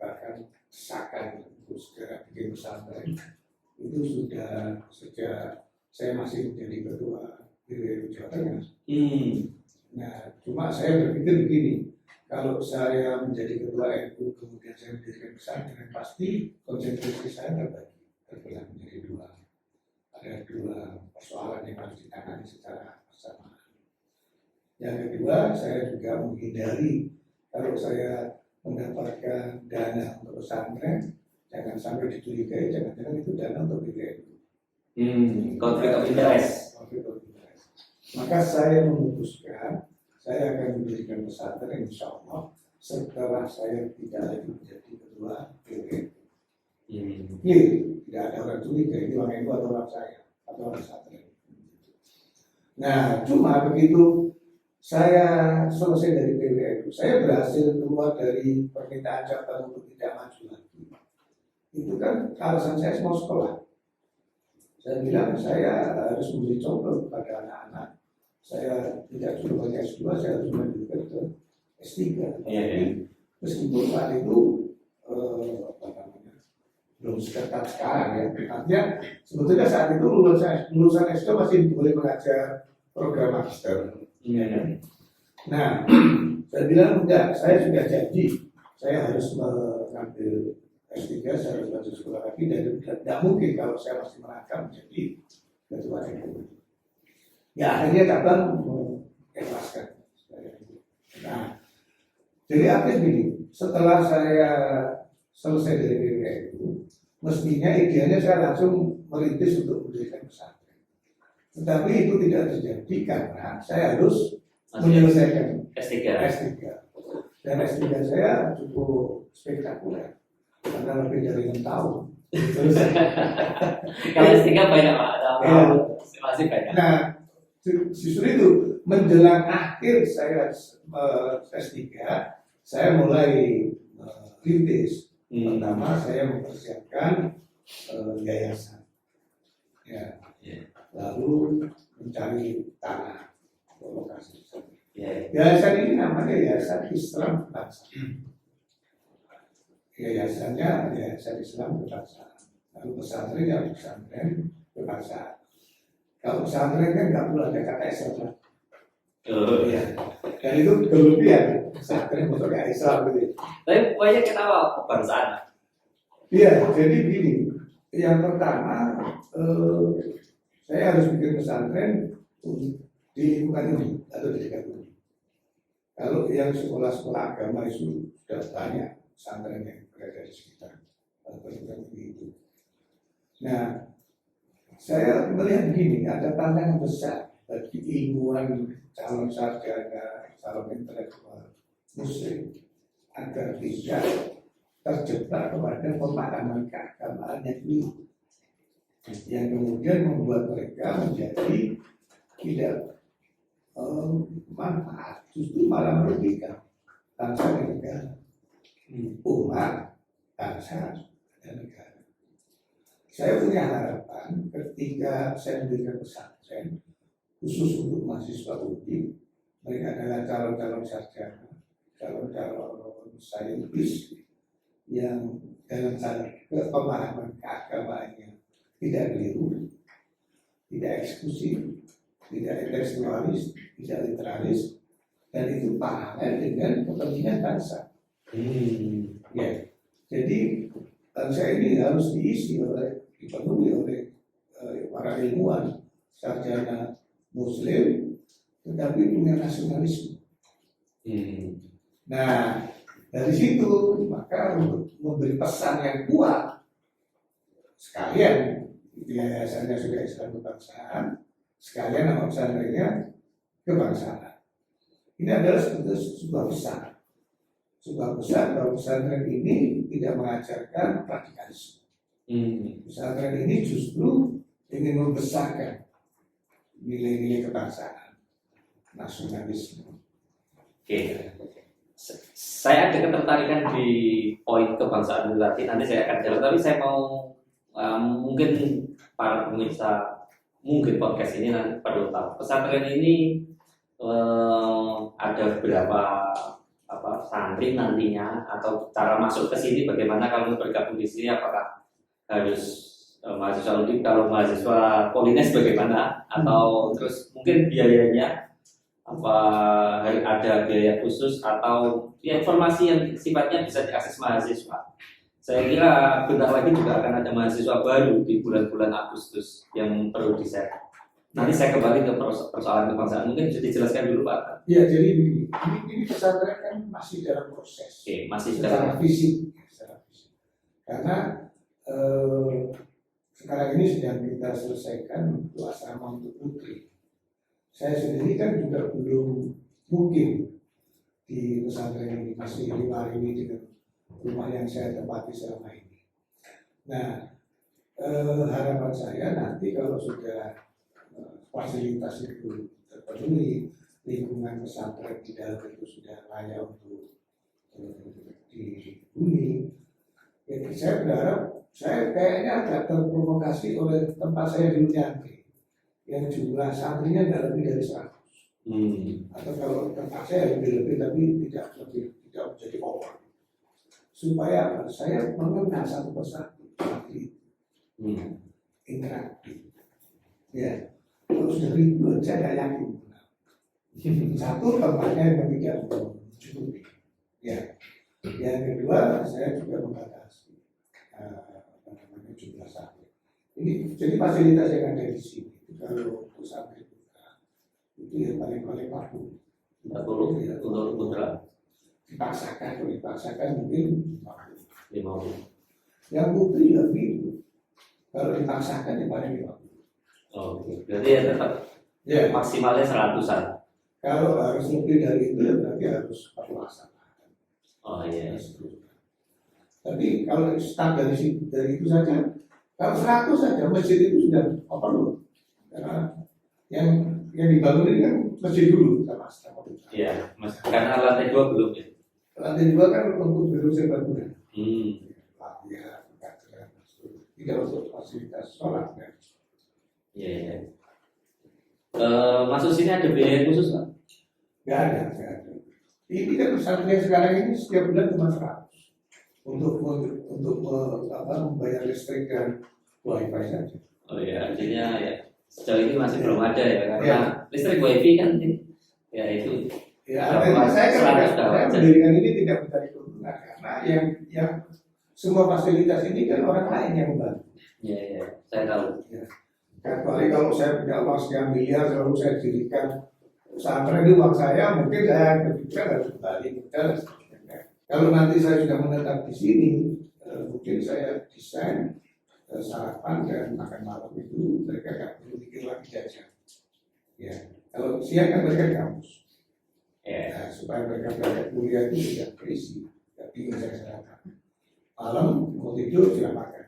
Speaker 1: bahkan desakan untuk segera bikin pesantren itu sudah sejak saya masih menjadi ketua PWNU Jawa Tengah. Nah, cuma saya berpikir begini, kalau saya menjadi ketua NU kemudian saya mendirikan pesantren, pasti konsentrasi saya terbelah menjadi dua. Ada dua persoalan yang harus ditangani secara bersamaan. Yang kedua, saya juga menghindari kalau saya mendapatkan dana untuk pesantren, jangan sampai dicurigai, jangan-jangan itu dana untuk PWNU.
Speaker 2: Konflik of interest.
Speaker 1: Maka saya memutuskan saya akan mendirikan pesantren insya Allah setelah saya tidak lagi menjadi ketua PWNU. Tidak ada orang curiga ini orang itu atau orang saya atau orang pesantren. Nah, cuma begitu saya selesai dari PWNU, saya berhasil keluar dari permintaan cabang untuk tidak maju lagi. Itu kan alasan saya mau sekolah. Saya bilang saya harus memberi contoh kepada anak-anak. Saya tidak cuma hanya S2, saya harus melanjutkan ke S3. Meskipun saat itu belum seketat sekarang ya. Artinya sebetulnya saat itu lulusan S2 masih boleh mengajar program magister. Nah, saya bilang enggak, saya sudah janji saya harus mengambil S3, saya harus lanjut sekolah lagi dan tidak mungkin kalau saya masih merangkap menjadi ketua NU. Ya akhirnya cabang mengikhlaskan. Nah, jadi artinya gini, setelah saya selesai dari PWNU, mestinya idealnya saya langsung merintis untuk mendirikan pesantren. Tetapi itu tidak terjadi karena saya harus menyelesaikan
Speaker 2: S3.
Speaker 1: Dan S3 saya cukup spektakuler karena lebih dari 6 tahun.
Speaker 2: Kalau S3 banyak Pak, masih banyak.
Speaker 1: Nah, justru itu menjelang akhir saya S3, saya mulai rintis. Pertama saya mempersiapkan yayasan, ya. Lalu mencari tanah lokasi. Yayasan ini namanya Yayasan Islam Kebangsaan. Yayasannya Yayasan Islam Kebangsaan. Lalu pesantren ya pesantren kebangsaan. Kalau pesantren kan nggak perlu ada kata Islam. Ya. Dan itu berlebihan pesantren untuk kayak Islam gitu.
Speaker 2: Tapi pokoknya kenapa kebangsaan?
Speaker 1: Iya, jadi begini. Yang pertama, saya harus bikin pesantren di lingkungan ini atau di dekat ini. Kalau yang sekolah-sekolah agama itu sudah banyak pesantren yang berada di sekitar perguruan tinggi itu. Nah, saya melihat begini, ada tantangan besar bagi ilmuwan calon sarjana, calon intelektual muslim agar tidak terjebak kepada pemahaman keagamaan yang keliru, yang kemudian membuat mereka menjadi tidak manfaat, justru malah merugikan bangsa dan negara, umat, bangsa dan negara. Saya punya harapan ketika saya mendirikan pesantren khusus untuk mahasiswa UNI, mereka adalah calon-calon sarjana, calon-calon saintis yang dalam pemahaman keagamaannya tidak keliru, tidak eksklusif, tidak tekstualis, tidak literalis, dan itu paralel dengan kepentingan bangsa. Ya, jadi bangsa ini harus dipenuhi oleh para ilmuwan sarjana Muslim, tetapi punya nasionalisme. Nah, dari situ maka untuk memberi pesan yang kuat sekalian yayasannya sudah Islam kebangsaan, sekalian nama pesantrennya kebangsaan. Ini adalah sebuah pesan bahwa pesantren ini tidak mengajarkan radikalisme. Pesantren ini justru ingin membesarkan nilai-nilai kebangsaan, nasionalisme.
Speaker 2: Oke. Saya ada ketertarikan di poin kebangsaan itu tadi. Nanti saya akan jawab, tapi saya mau mungkin para pemirsa mungkin podcast ini nanti perlu tahu pesantren ini ada berapa santri nantinya, atau cara masuk ke sini bagaimana kalau bergabung di sini, apakah harus mahasiswa unik, kalau mahasiswa Polines bagaimana, atau terus mungkin biayanya apa ada biaya khusus, atau ya informasi yang sifatnya bisa diakses mahasiswa. Saya kira bentar lagi juga akan ada mahasiswa baru di bulan-bulan Agustus yang perlu di-share. Nanti saya kembali ke persoalan kebangsaan, mungkin bisa dijelaskan dulu Pak.
Speaker 1: Ya, jadi ini pesantren kan masih dalam proses.
Speaker 2: Oke, masih
Speaker 1: secara fisik. Karena sekarang ini sedang kita selesaikan untuk asrama untuk putri. Saya sendiri kan juga belum mungkin di pesantren ini, masih diwaringi dengan rumah yang saya tempati selama ini. Nah, harapan saya nanti kalau sudah fasilitas itu terpenuhi, lingkungan pesantren di dalam itu sudah layak untuk dihuni, ya saya berharap, saya kayaknya agak terprovokasi oleh tempat saya di Unyanti yang jumlah santrinya tidak lebih dari 100. Atau kalau tempat saya lebih tapi tidak menjadi over. Supaya saya mengenal satu persatu santri interaktif. Ya, kalau sudah ribuan saya tidak yakin. Satu, tempatnya yang tidak mencukupi. Ya, yang kedua saya juga membatasi jumlah santri. Ini jadi fasilitas yang ada di sini. Kalau untuk santri itu yang paling 40
Speaker 2: ya, untuk putra
Speaker 1: dipaksakan mungkin
Speaker 2: 50.
Speaker 1: Yang putri lebih, kalau dipaksakan yang paling 50.
Speaker 2: Oke, berarti ya tetap maksimalnya 100-an.
Speaker 1: Kalau harus lebih dari itu ya berarti harus perluasan.
Speaker 2: Oh iya.
Speaker 1: Tapi kalau start dari itu saja, kalau 100 saja masjid itu sudah perlu. Karena yang dibangun ini kan masjid dulu sama.
Speaker 2: Iya, karena lantai 2 belum ya.
Speaker 1: Lantai 2 kan untuk gedung serbaguna. Ya, tidak untuk fasilitas sholat.
Speaker 2: Iya. Masuk sini ada biaya khusus nggak?
Speaker 1: Nggak ada. Ini kan pesantren sekarang ini setiap bulan cuma 100 untuk membayar listrik dan wifi saja.
Speaker 2: Oh iya, artinya ya sejauh ini masih belum ada ya, karena listrik wifi kan ya itu.
Speaker 1: Ya, saya mendirikan ini tidak mencari keuntungan karena yang semua fasilitas ini kan orang lain yang membantu.
Speaker 2: Iya, saya tahu.
Speaker 1: Ya. Kecuali kalau saya punya uang sekian miliar, lalu saya dirikan pesantren di uang saya, mungkin saya berpikir harus kembali. Kalau nanti saya sudah menetap di sini, mungkin saya desain sarapan dan makan malam itu mereka nggak perlu pikir lagi jajan. Ya, kalau siang kan mereka di kampus. Nah, supaya mereka belajar kuliah itu tidak berisi, tidak bingung saya sarapan. Malam mau tidur tidak makan.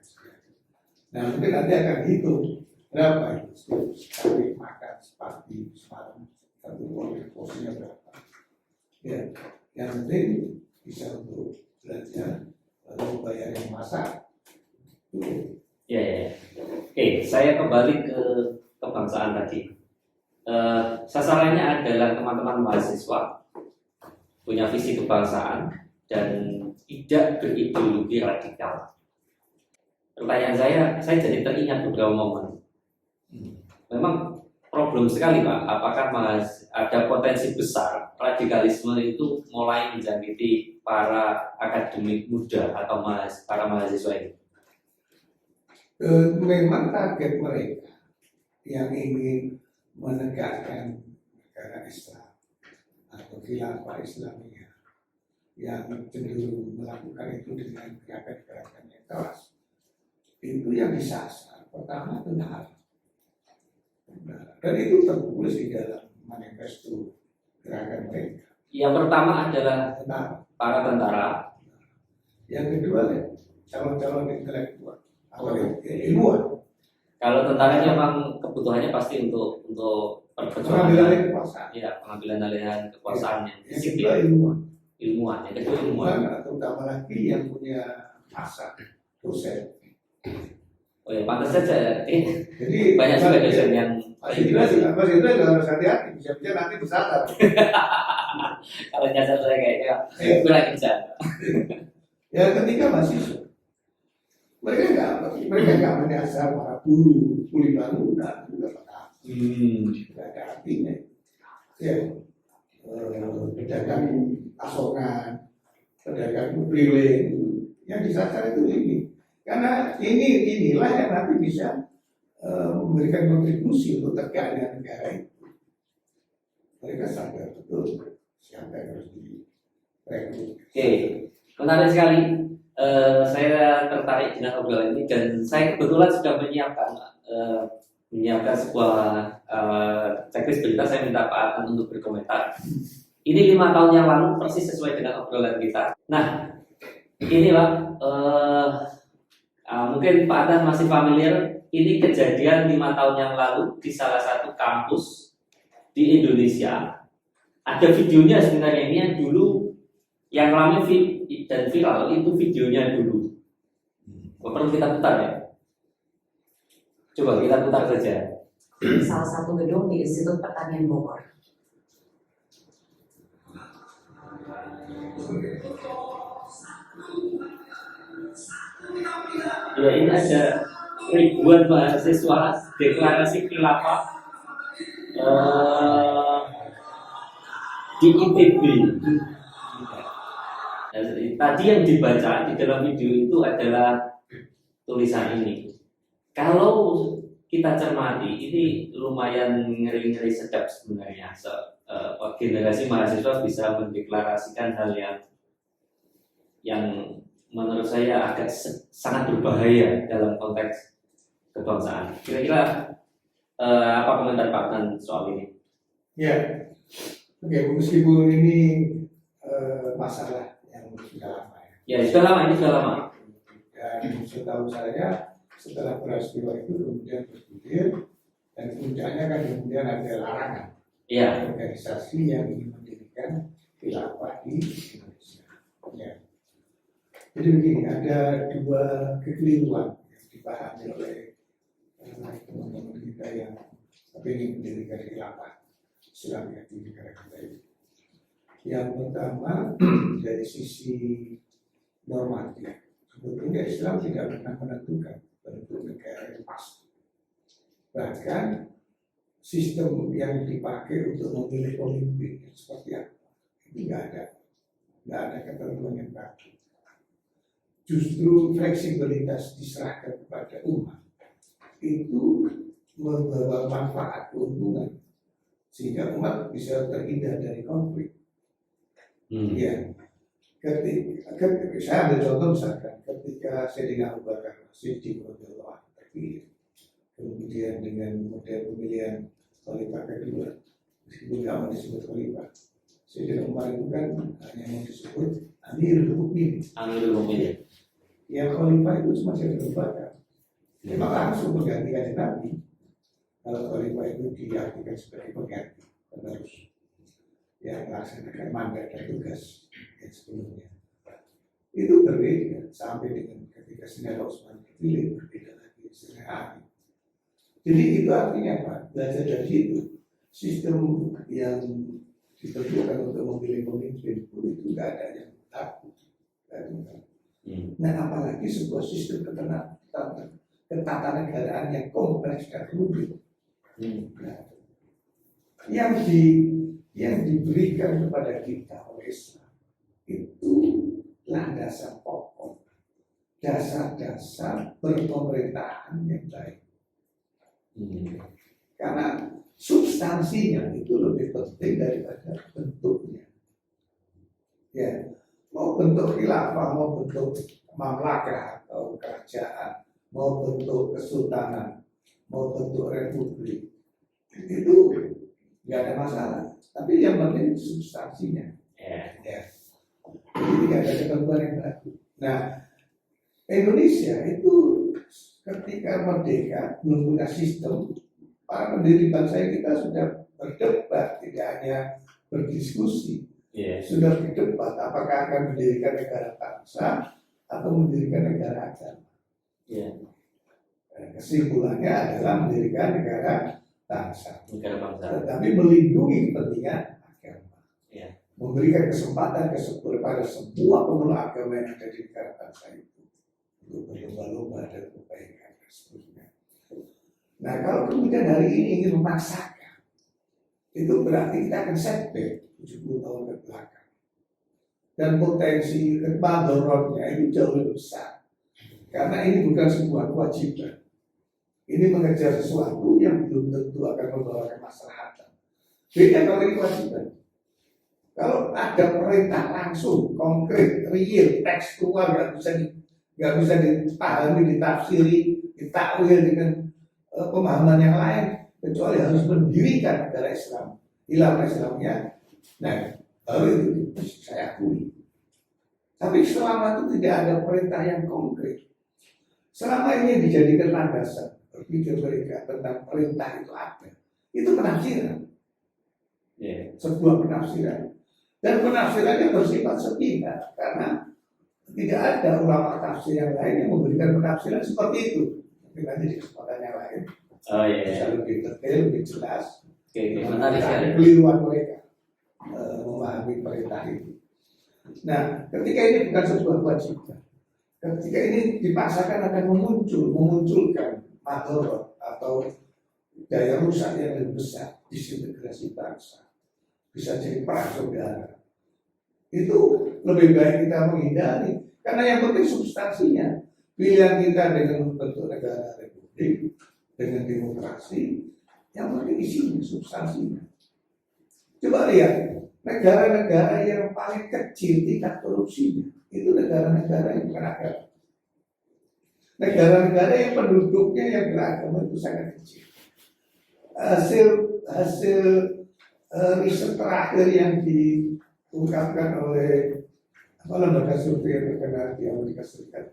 Speaker 1: Nah, mungkin nanti akan hitung berapa itu sekali makan sepagi semalam satu porsinya berapa. Ya, yang penting bisa untuk belajar lalu bayar yang masak.
Speaker 2: Ya. Oke, saya kembali ke kebangsaan tadi. Sasarannya adalah teman-teman mahasiswa punya visi kebangsaan dan tidak berideologi radikal. Pertanyaan saya jadi teringat beberapa momen. Memang problem sekali Pak, apakah ada potensi besar radikalisme itu mulai menjangkiti para akademik muda atau para mahasiswa ini?
Speaker 1: Memang target mereka yang ingin menegakkan negara Islam atau khilafah Islamiyah yang cenderung melakukan itu dengan gerakan-gerakan yang keras, itu yang disasar pertama tentara. Dan itu tertulis di dalam manifesto gerakan mereka.
Speaker 2: Yang pertama adalah
Speaker 1: Tentara.
Speaker 2: para tentara.
Speaker 1: Yang kedua ya, calon-calon intelektual atau ilmuwan.
Speaker 2: Kalau tentara memang kebutuhannya pasti untuk
Speaker 1: Pengambilan
Speaker 2: perjuangan,
Speaker 1: kekuasaan.
Speaker 2: ya pengambilan alihan kekuasaan yang
Speaker 1: Yang
Speaker 2: fisik
Speaker 1: kedua
Speaker 2: ya,
Speaker 1: ilmuwan.
Speaker 2: ilmuwan. Yang kedua ilmuwan.
Speaker 1: Ilmuwan terutama lagi yang punya masa dosen.
Speaker 2: Oh ya pantas saja.
Speaker 1: Jadi
Speaker 2: Banyak juga dosen yang
Speaker 1: Mas Indra juga harus hati-hati, bisa-bisa nanti bersadar.
Speaker 2: kalau nyasar saya kayaknya
Speaker 1: Iya.
Speaker 2: kurang kejar.
Speaker 1: Yang ketiga mahasiswa. Mereka nggak menyasar para buruh, kuli bangunan, juga nggak ada artinya. Ya, pedagang pasokan, pedagang keliling, yang disasar itu ini. Karena inilah yang nanti bisa memberikan kontribusi untuk tegaknya negara itu. Mereka sadar betul siapa yang harus direkrut.
Speaker 2: Oke, menarik sekali. Saya tertarik dengan obrolan ini dan saya kebetulan sudah menyiapkan sebuah checklist berita. Saya minta Pak Atan untuk berkomentar. Ini 5 tahun yang lalu persis sesuai dengan obrolan kita. Nah, ini Pak, mungkin Pak Atan masih familiar. Ini kejadian 5 tahun yang lalu di salah satu kampus di Indonesia. Ada videonya sebenarnya, ini yang dulu yang ramai dan viral itu videonya dulu. Perlu kita putar ya? Coba kita putar saja.
Speaker 3: Salah satu gedung di Institut Pertanian Bogor.
Speaker 2: Ya, ini ada ribuan mahasiswa deklarasi khilafah di ITB. Tadi yang dibaca di dalam video itu adalah tulisan ini. Kalau kita cermati, ini lumayan ngeri-ngeri sedap sebenarnya. Generasi mahasiswa bisa mendeklarasikan hal yang menurut saya agak sangat berbahaya dalam konteks kebangsaan. Kira-kira apa komentar Pak Tan soal ini?
Speaker 1: Ya, oke, meskipun ini masalah yang sudah lama ya.
Speaker 2: Ya sudah lama, ini sudah lama.
Speaker 1: Dan setahu saya setelah peristiwa itu kemudian bergulir dan puncaknya kan kemudian ada larangan
Speaker 2: Iya.
Speaker 1: organisasi yang ingin mendirikan khilafah di Indonesia. Ya. Jadi begini, ada 2 kekeliruan yang dipahami oleh teman-teman kita yang ingin mendirikan khilafah Islam di negara kita ini. Yang pertama dari sisi normatif, sebetulnya Islam tidak pernah menentukan bentuk negara yang pasti. Bahkan sistem yang dipakai untuk memilih pemimpin seperti apa itu nggak ada ketentuan yang baku. Justru fleksibilitas diserahkan kepada umat itu membawa manfaat keuntungan sehingga umat bisa terhindar dari konflik. Ya, ketika saya ambil contoh misalkan ketika Sayyidina Abu Bakar Siddiq radhiyallahu anhu terpilih, kemudian dengan model pemilihan khalifah kedua, meskipun nggak mau disebut khalifah, Sayyidina Umar itu kan hanya mau disebut Amirul Mukminin.
Speaker 2: Amirul Mukminin.
Speaker 1: Yang khalifah itu cuma Sayyidina Abu Bakar. Memang langsung menggantikan Nabi. Kalau khalifah itu diartikan sebagai pengganti penerus yang melaksanakan mandat dan tugas yang sebelumnya. Itu berbeda sampai dengan ketika Sayyidina Utsman terpilih, berbeda lagi Sayyidina Ali. Jadi itu artinya apa? Belajar dari itu sistem yang ditentukan untuk memilih pemimpin pun itu nggak ada yang takut. Nah, apalagi sebuah sistem ketatanegaraan yang kompleks dan rumit. Nah, yang diberikan kepada kita oleh Islam itu landasan pokok, dasar-dasar berpemerintahan yang baik. Karena substansinya itu lebih penting daripada bentuknya. Ya, mau bentuk khilafah, mau bentuk mamlakah atau kerajaan, mau bentuk kesultanan, mau bentuk republik, itu nggak ada masalah. Tapi yang penting substansinya. Ya. Jadi tidak ada ketentuan yang baru. Nah, Indonesia itu ketika merdeka belum punya sistem. Para pendiri bangsa kita sudah berdebat, tidak hanya berdiskusi. Sudah berdebat apakah akan mendirikan negara bangsa atau mendirikan negara agama. Kesimpulannya adalah mendirikan negara bangsa. Tetapi melindungi kepentingan agama. Memberikan kesempatan kepada semua pemeluk agama yang ada di negara bangsa itu untuk berlomba-lomba dan kebaikan dan seterusnya. Nah, kalau kemudian hari ini ingin memaksakan, itu berarti kita akan setback 70 tahun ke belakang. Dan potensi kemadorotnya itu jauh lebih besar. Karena ini bukan sebuah kewajiban. Ini mengejar sesuatu yang belum tentu akan membawa kemaslahatan. Beda kalau ini kewajiban. Kalau ada perintah langsung, konkret, real, tekstual, nggak bisa dipahami, ditafsiri, ditakwil dengan pemahaman yang lain, kecuali harus mendirikan negara Islam, ilmu Islamnya. Nah, baru itu saya akui. Tapi selama itu tidak ada perintah yang konkret, selama ini dijadikan landasan berpikir mereka tentang perintah itu ada, itu penafsiran, sebuah penafsiran, dan penafsirannya bersifat sepihak karena tidak ada ulama tafsir yang lain yang memberikan penafsiran seperti itu. Mungkin nanti di kesempatan yang lain bisa lebih detail, lebih jelas. Keliruan mereka memahami perintah itu. Nah, ketika ini bukan sebuah kewajiban, ketika ini dipaksakan akan memunculkan madorot atau daya rusak yang lebih besar, disintegrasi bangsa, bisa jadi perang saudara. Itu lebih baik kita menghindari, karena yang penting substansinya. Pilihan kita dengan membentuk negara republik, dengan demokrasi, yang penting isinya, substansinya. Coba lihat, negara-negara yang paling kecil tingkat korupsinya, itu negara-negara yang bukan agama. Negara-negara yang penduduknya yang beragama itu sangat kecil. Hasil riset terakhir yang diungkapkan oleh lembaga survei yang terkenal di Amerika Serikat,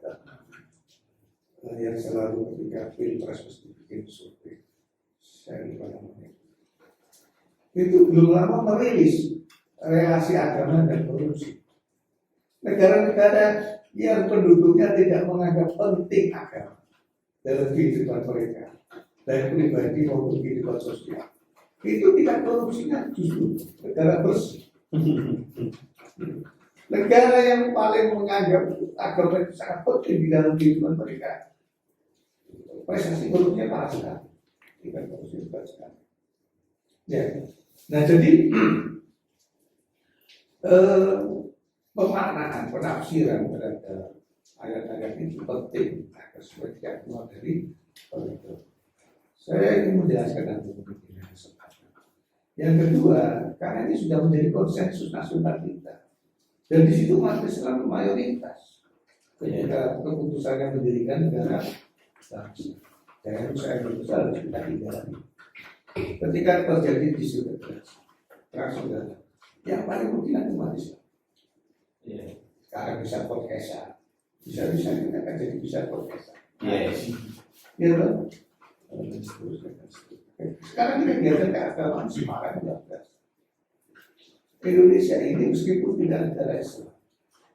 Speaker 1: yang selalu ketika pilpres mesti bikin survei, saya lupa namanya. Itu belum lama merilis relasi agama dan korupsi. Negara-negara yang penduduknya tidak menganggap penting agama dalam kehidupan mereka, baik pribadi maupun kehidupan sosial, itu tingkat korupsinya justru negara bersih. Negara yang paling menganggap agama itu sangat penting di dalam kehidupan mereka, prestasi korupsinya parah sekali, tingkat korupsi besar sekali. Ya, nah jadi pemaknaan, penafsiran terhadap ayat-ayat itu penting agar supaya tidak keluar dari koridor. Saya ingin menjelaskan nanti mungkin yang kesempatan. Yang kedua, karena ini sudah menjadi konsensus nasional kita, dan di situ umat Islam mayoritas. Ketika keputusannya mendirikan negara bangsa, dan saya berusaha harus kita hindari. Ketika terjadi isu kekerasan, transsaudara, yang paling mungkin umat Islam. Sekarang bisa podcast, bisa kita akan jadi bisa podcast. Ya kan? Sekarang kita kegiatan keagamaan Semarang 12. Indonesia ini meskipun tidak negara Islam,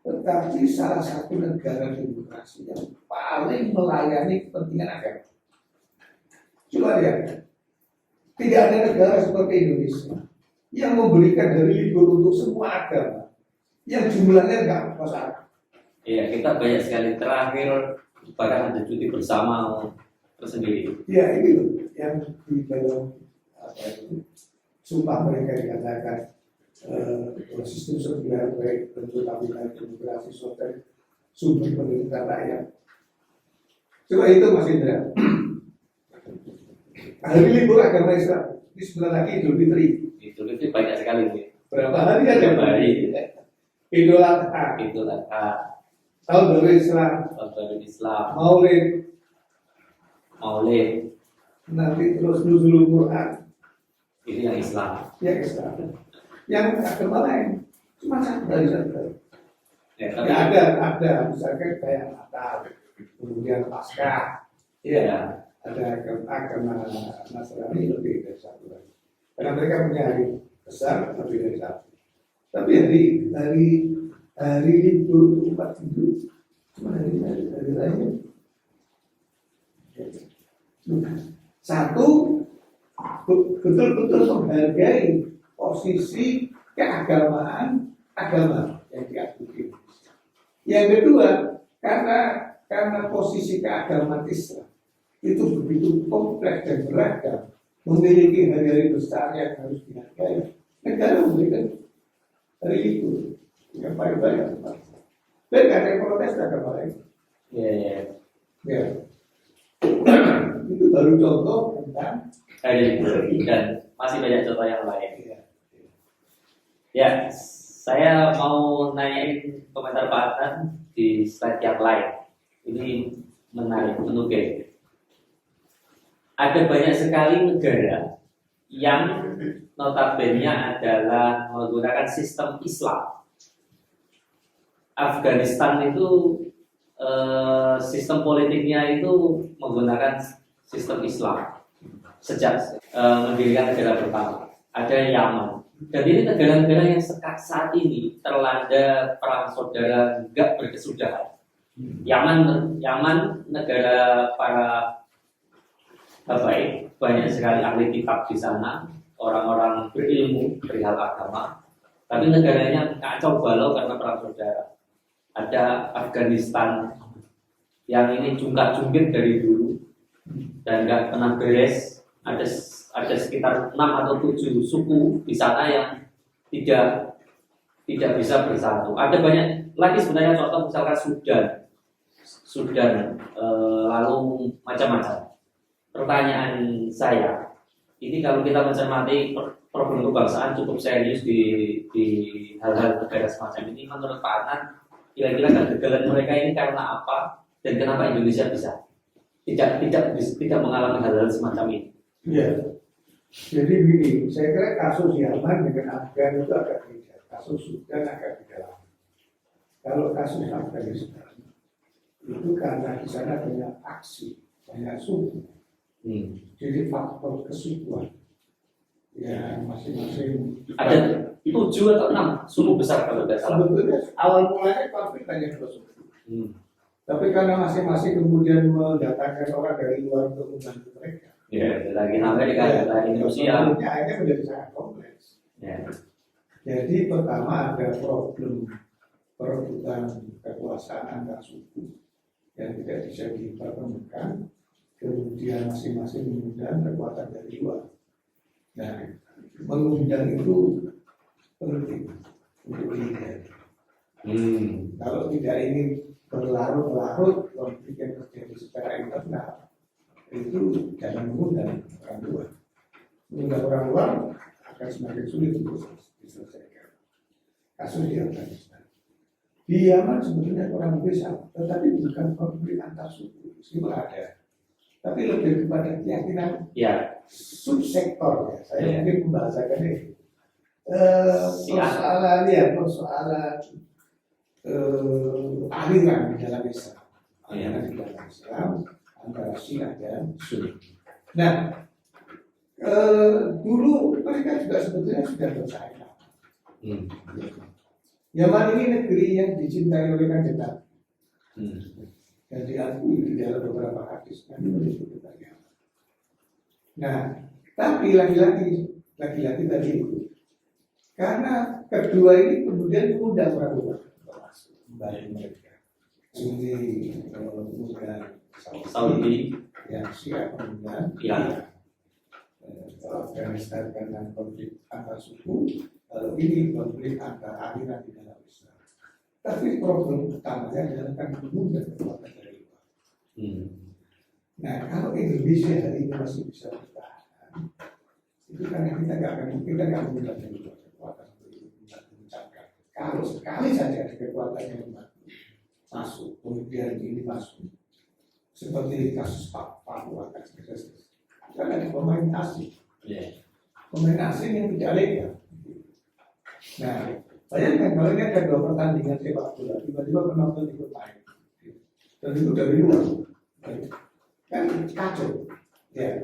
Speaker 1: tetapi salah satu negara demokrasi yang paling melayani kepentingan agama. Coba lihat, tidak ada negara seperti Indonesia yang memberikan hari libur untuk semua agama, yang jumlahnya nggak masalah.
Speaker 2: Iya, kita banyak sekali terakhir bahkan ada cuti bersama tersendiri.
Speaker 1: Ya ini loh yang di dalam apa itu sumpah mereka dikatakan sistem sosial baik bentuk kabinet demokrasi sosial sumber pendidikan rakyat. Coba itu Mas Indra. Hari libur agama Islam ini sebentar lagi Idul Fitri.
Speaker 2: Idul Fitri banyak sekali nih.
Speaker 1: Berapa hari ada?
Speaker 2: Berapa hari?
Speaker 1: Idul Adha,
Speaker 2: Idul Adha,
Speaker 1: tahun baru Islam,
Speaker 2: tahun baru Islam,
Speaker 1: Maulid,
Speaker 2: Maulid,
Speaker 1: nanti terus nuzulul Quran,
Speaker 2: itu yang Islam.
Speaker 1: ya Islam. Yang agama lain cuma satu dari satu.
Speaker 2: Ya,
Speaker 1: Ya,
Speaker 2: tapi
Speaker 1: ada misalkan kayak Natal, kemudian Paskah,
Speaker 2: ya,
Speaker 1: ada agama Nasrani lebih dari satu lagi. Karena mereka punya hari besar lebih dari satu. Tapi hari libur untuk umat Hindu cuma hari lain. Satu betul-betul menghargai posisi keagamaan agama yang diakui. Yang kedua, karena posisi keagamaan Islam itu begitu kompleks dan beragam, memiliki hari-hari besar yang harus dihargai. Negara memberikan hari itu yang paling banyak. Dan ada yang protes agama lain.
Speaker 2: ya,
Speaker 1: Ya. Itu baru contoh tentang
Speaker 2: hari libur dan masih banyak contoh yang lain.
Speaker 1: ya,
Speaker 2: Ya, saya mau nanyain komentar Pak Adnan di slide yang lain. Ini menarik, menugik. Ada banyak sekali negara yang notabene adalah menggunakan sistem Islam. Afghanistan itu sistem politiknya itu menggunakan sistem Islam sejak mendirikan negara pertama. Ada Yaman. Dan ini negara-negara yang saat ini terlanda perang saudara nggak berkesudahan. Yaman negara para baik, banyak sekali ahli kitab di sana, orang-orang berilmu perihal agama. Tapi negaranya kacau balau karena perang saudara. Ada Afghanistan yang ini jungkat-jungkit dari dulu dan nggak pernah beres. Ada sekitar 6 atau 7 suku di sana yang tidak bisa bersatu. Ada banyak lagi sebenarnya contoh misalkan Sudan lalu macam-macam. Pertanyaan saya, ini kalau kita mencermati problem kebangsaan cukup serius di hal-hal negara semacam ini, menurut Pak Adnan, kira-kira kegagalan mereka ini karena apa dan kenapa Indonesia bisa tidak mengalami hal-hal semacam ini?
Speaker 1: ya. Jadi begini, saya kira kasus Yaman dengan Afgan itu agak beda. Kasus Sudan agak beda lagi. Kalau kasus Afghanistan itu karena di sana banyak aksi, banyak suku. Jadi faktor kesukuan ya masing-masing
Speaker 2: Ada 7 atau 6 suku besar kalau tidak salah.
Speaker 1: sebetulnya awal mulanya konflik hanya 2 suku. Tapi karena masing-masing kemudian mendatangkan orang dari luar untuk membantu mereka.
Speaker 2: Ya, lagi Amerika, lagi Rusia.
Speaker 1: Akhirnya menjadi sangat kompleks.
Speaker 2: Ya.
Speaker 1: Jadi pertama ada problem perebutan kekuasaan antar suku yang tidak bisa dipertemukan. Kemudian masing-masing mengundang kekuatan dari luar. Nah, mengundang itu penting untuk dihindari. Kalau tidak ingin berlarut-larut konflik yang terjadi secara internal, itu jangan mengundang orang luar. Mengundang orang luar akan semakin sulit untuk diselesaikan. Kasus di Afghanistan. Di Yaman sebetulnya kurang lebih sama, tetapi bukan konflik antar suku, meskipun ada. Tapi lebih kepada keyakinan subsektor ya. Saya mungkin membahasakannya persoalan aliran di dalam Islam, aliran di dalam Islam antara Syiah dan Sunni. Nah, dulu mereka juga sebetulnya sudah percaya. Yaman ini negeri yang dicintai oleh kanjeng Nabi. Dan diakui di dalam beberapa hadis yang menyebut tentang Yaman. Nah, tapi lagi-lagi tadi itu Karena kedua ini kemudian mengundang orang masuk kembali mereka. Ini mengundang
Speaker 2: Saudi,
Speaker 1: yang siap mengundang
Speaker 2: ya.
Speaker 1: Afghanistan karena konflik antar suku, lalu ini konflik antar aliran di dalam Islam. Tapi problem utamanya adalah kan mengundang kekuatan dari luar. Nah, kalau Indonesia hari ini masih bisa bertahan, itu karena kita nggak mengundang dari luar kekuatan untuk mengucapkan. Kalau sekali saja ada kekuatan yang masuk, kemudian ini masuk, seperti kasus Papua, kasus kan ada pemain asing, pemain asing yang tidak legal. Nah, bayangkan kalau ini ada 2 pertandingan sepak bola, tiba-tiba penonton ikut main, dan itu dari luar, kan kacau. Ya,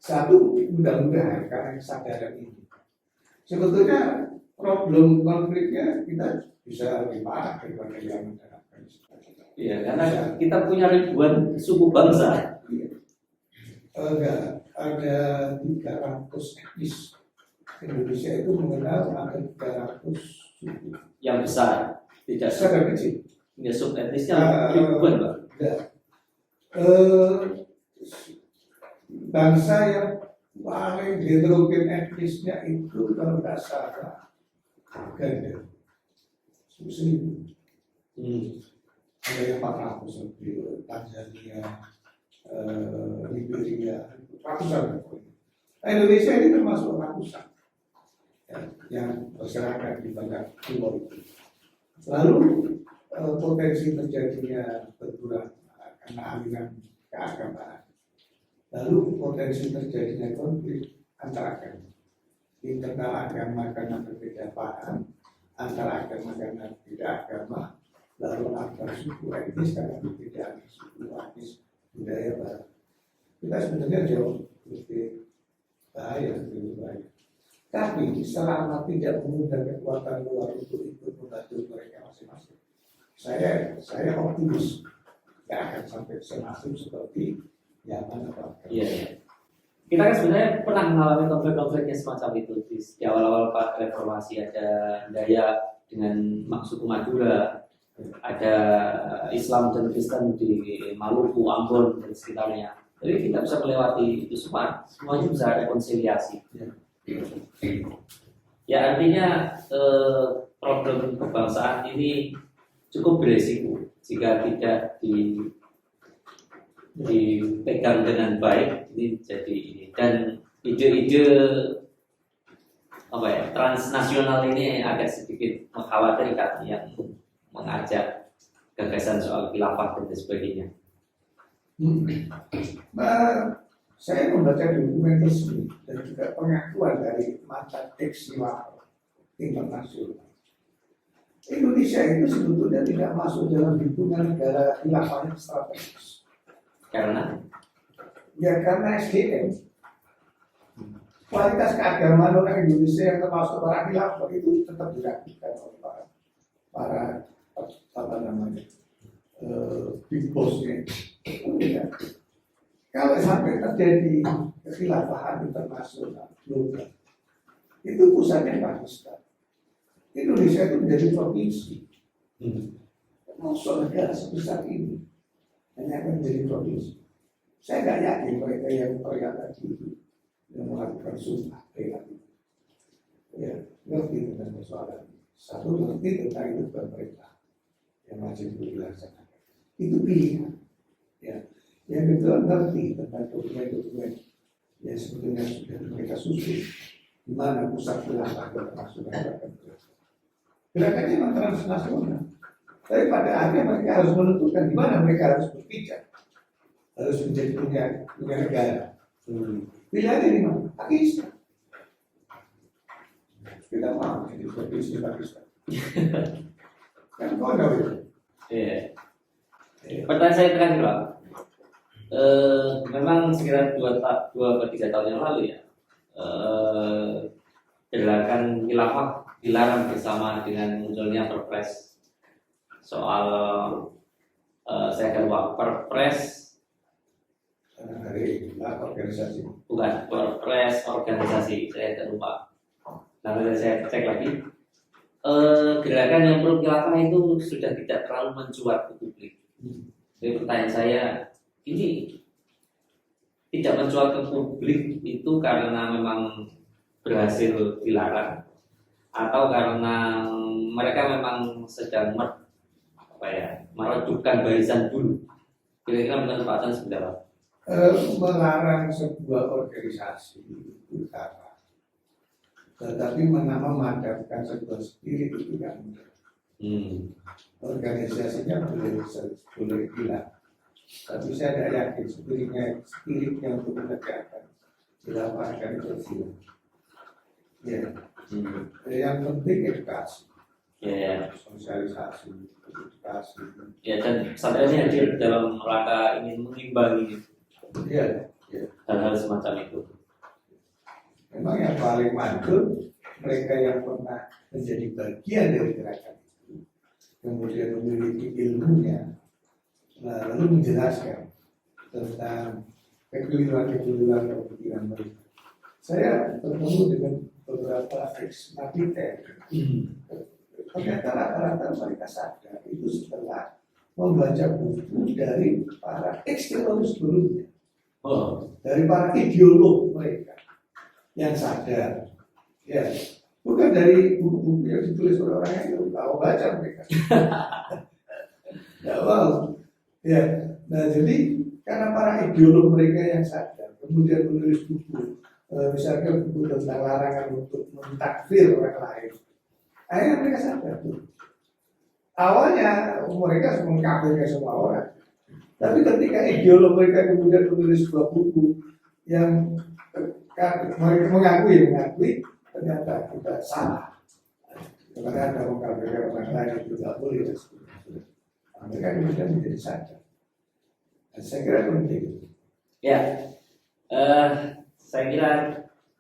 Speaker 1: satu mudah-mudahan karena kesadaran ini, sebetulnya problem konfliknya kita bisa lebih parah daripada yang menerapkan.
Speaker 2: Iya, karena kita punya ribuan suku bangsa.
Speaker 1: Ada 300 etnis. Indonesia itu mengenal ada 300 suku.
Speaker 2: Yang besar, tidak
Speaker 1: Besar dan kecil.
Speaker 2: ya sub etnisnya ribuan, Pak.
Speaker 1: Bangsa yang paling heterogen etnisnya itu kalau nggak salah Ganda. Suku 1000. Ada yang 400 lebih, Tanzania, Liberia, ratusan. Indonesia ini termasuk ratusan yang masyarakat di Bangka Timur itu. Lalu potensi terjadinya benturan karena aliran keagamaan. Lalu potensi terjadinya konflik antar agama, internal agama karena berbeda paham, antara agama karena beda agama, lalu antar suku etnis karena perbedaan suku etnis budaya barat. Kita sebenarnya jauh lebih bahaya, lebih bahaya. Tapi selama tidak mengundang kekuatan luar untuk ikut membantu mereka masing-masing, saya optimis tidak akan sampai semasif seperti Yaman atau Afghanistan.
Speaker 2: Iya. Kita kan sebenarnya pernah mengalami konflik-konfliknya semacam itu di awal-awal reformasi. Ada Dayak dengan suku Madura, ada Islam dan Kristen di Maluku, Ambon dan sekitarnya. Jadi kita bisa melewati itu semua, semuanya bisa ada konsiliasi. Ya artinya problem kebangsaan ini cukup beresiko jika tidak dipegang dengan baik. Ini jadi ini, dan ide-ide transnasional ini agak sedikit mengkhawatirkan yang mengajak gagasan soal khilafah dan sebagainya.
Speaker 1: Saya membaca dokumen resmi dan juga pengakuan dari mantan ex-Siwak internasional. Indonesia itu sebetulnya tidak masuk dalam hitungan negara khilafah yang strategis.
Speaker 2: Karena
Speaker 1: SDM. Kualitas keagamaan orang Indonesia yang termasuk para khilafah itu tetap diragukan oleh para big boss-nya. Kalau sampai terjadi kekhilafahan internasional global, itu pusatnya Pakistan. Indonesia itu menjadi provinsi. Maksud negara sebesar ini hanya akan menjadi provinsi. Saya nggak yakin mereka yang tadi yang melakukan sumpah itu, ya ngerti tentang persoalan. Satu ngerti tentang itu pemerintah yang wajib dilaksanakan. Itu pilihan. Ya. Yang kedua ngerti tentang dokumen-dokumen yang sebetulnya sudah mereka susun, di mana pusat khilafah termasuk gerakannya memang transnasional. Tapi pada akhirnya mereka harus menentukan di mana mereka harus berpijak, harus menjadi punya negara. Pilihannya di mana? Pakistan. Kita mau jadi provinsi Pakistan. Kan kau itu.
Speaker 2: Iya. Pertanyaan saya terakhir, Pak. Memang sekitar 2 atau 3 tahun yang lalu ya, gerakan khilafah dilarang bersama dengan munculnya perpres soal saya lupa perpres
Speaker 1: dari organisasi.
Speaker 2: Bukan perpres organisasi, saya lupa Lalu saya cek lagi, gerakan yang pro khilafah itu sudah tidak terlalu mencuat ke publik. Jadi pertanyaan saya, ini tidak mencuat ke publik itu karena memang berhasil dilarang, atau karena mereka memang sedang meredupkan barisan dulu. Kira-kira menurut Pak Tan seperti apa?
Speaker 1: Melarang sebuah organisasi itu salah. Tetapi memadamkan sebuah spirit itu kan organisasinya boleh hilang. Tapi saya tidak yakin spiritnya untuk menegakkan khilafah akan terhilang. Ya, yang penting edukasi, sosialisasi, edukasi.
Speaker 2: Ya, dan pesantren hadir dalam rangka ingin mengimbangi hal-hal semacam itu.
Speaker 1: Memang yang paling mantul mereka yang pernah menjadi bagian dari gerakan itu, kemudian memiliki ilmunya, lalu menjelaskan tentang kekeliruan-kekeliruan pemikiran mereka. Saya bertemu dengan beberapa ex-napiter. Ternyata rata-rata mereka sadar itu setelah membaca buku dari para ex-teroris sebelumnya, dari para ideolog mereka yang sadar, ya, bukan dari buku-buku yang ditulis oleh orang yang tahu baca mereka. Ya, wow. Ya, nah jadi karena para ideolog mereka yang sadar, kemudian menulis buku, misalnya buku tentang larangan untuk mentakfir orang lain, akhirnya mereka sadar tuh. Awalnya mereka mengkafirkan semua orang, tapi ketika ideolog mereka kemudian menulis sebuah buku yang mereka mengakui ternyata kita salah. Karena ada mengkafirkan orang lain itu tidak boleh. Mereka kemudian menjadi sadar. Saya kira penting.
Speaker 2: Ya, saya kira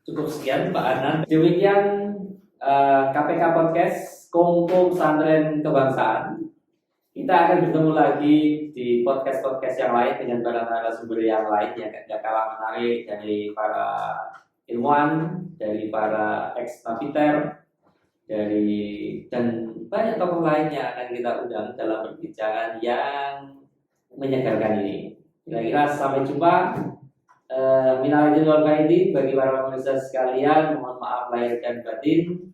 Speaker 2: cukup sekian Pak Adnan. Demikian KPK Podcast Kongko Pesantren Kebangsaan. Kita akan bertemu lagi di podcast-podcast yang lain dengan narasumber yang lain yang tidak kalah menarik, dari para ilmuwan, dari para ex-napiter, dan banyak tokoh lain yang akan kita undang dalam perbincangan yang menyegarkan ini. Kira-kira sampai jumpa. Minal aidin wal faizin bagi para pemirsa sekalian, mohon maaf lahir dan batin.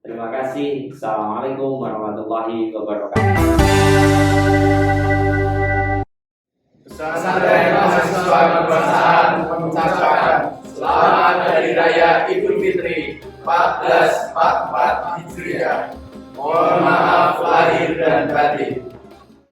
Speaker 2: Terima kasih. Assalamualaikum warahmatullahi wabarakatuh.
Speaker 4: Pesantren Mahasiswa Kebangsaan mengucapkan Selamat Hari Raya Idul Fitri 1444 Hijriah. Mohon maaf lahir dan batin.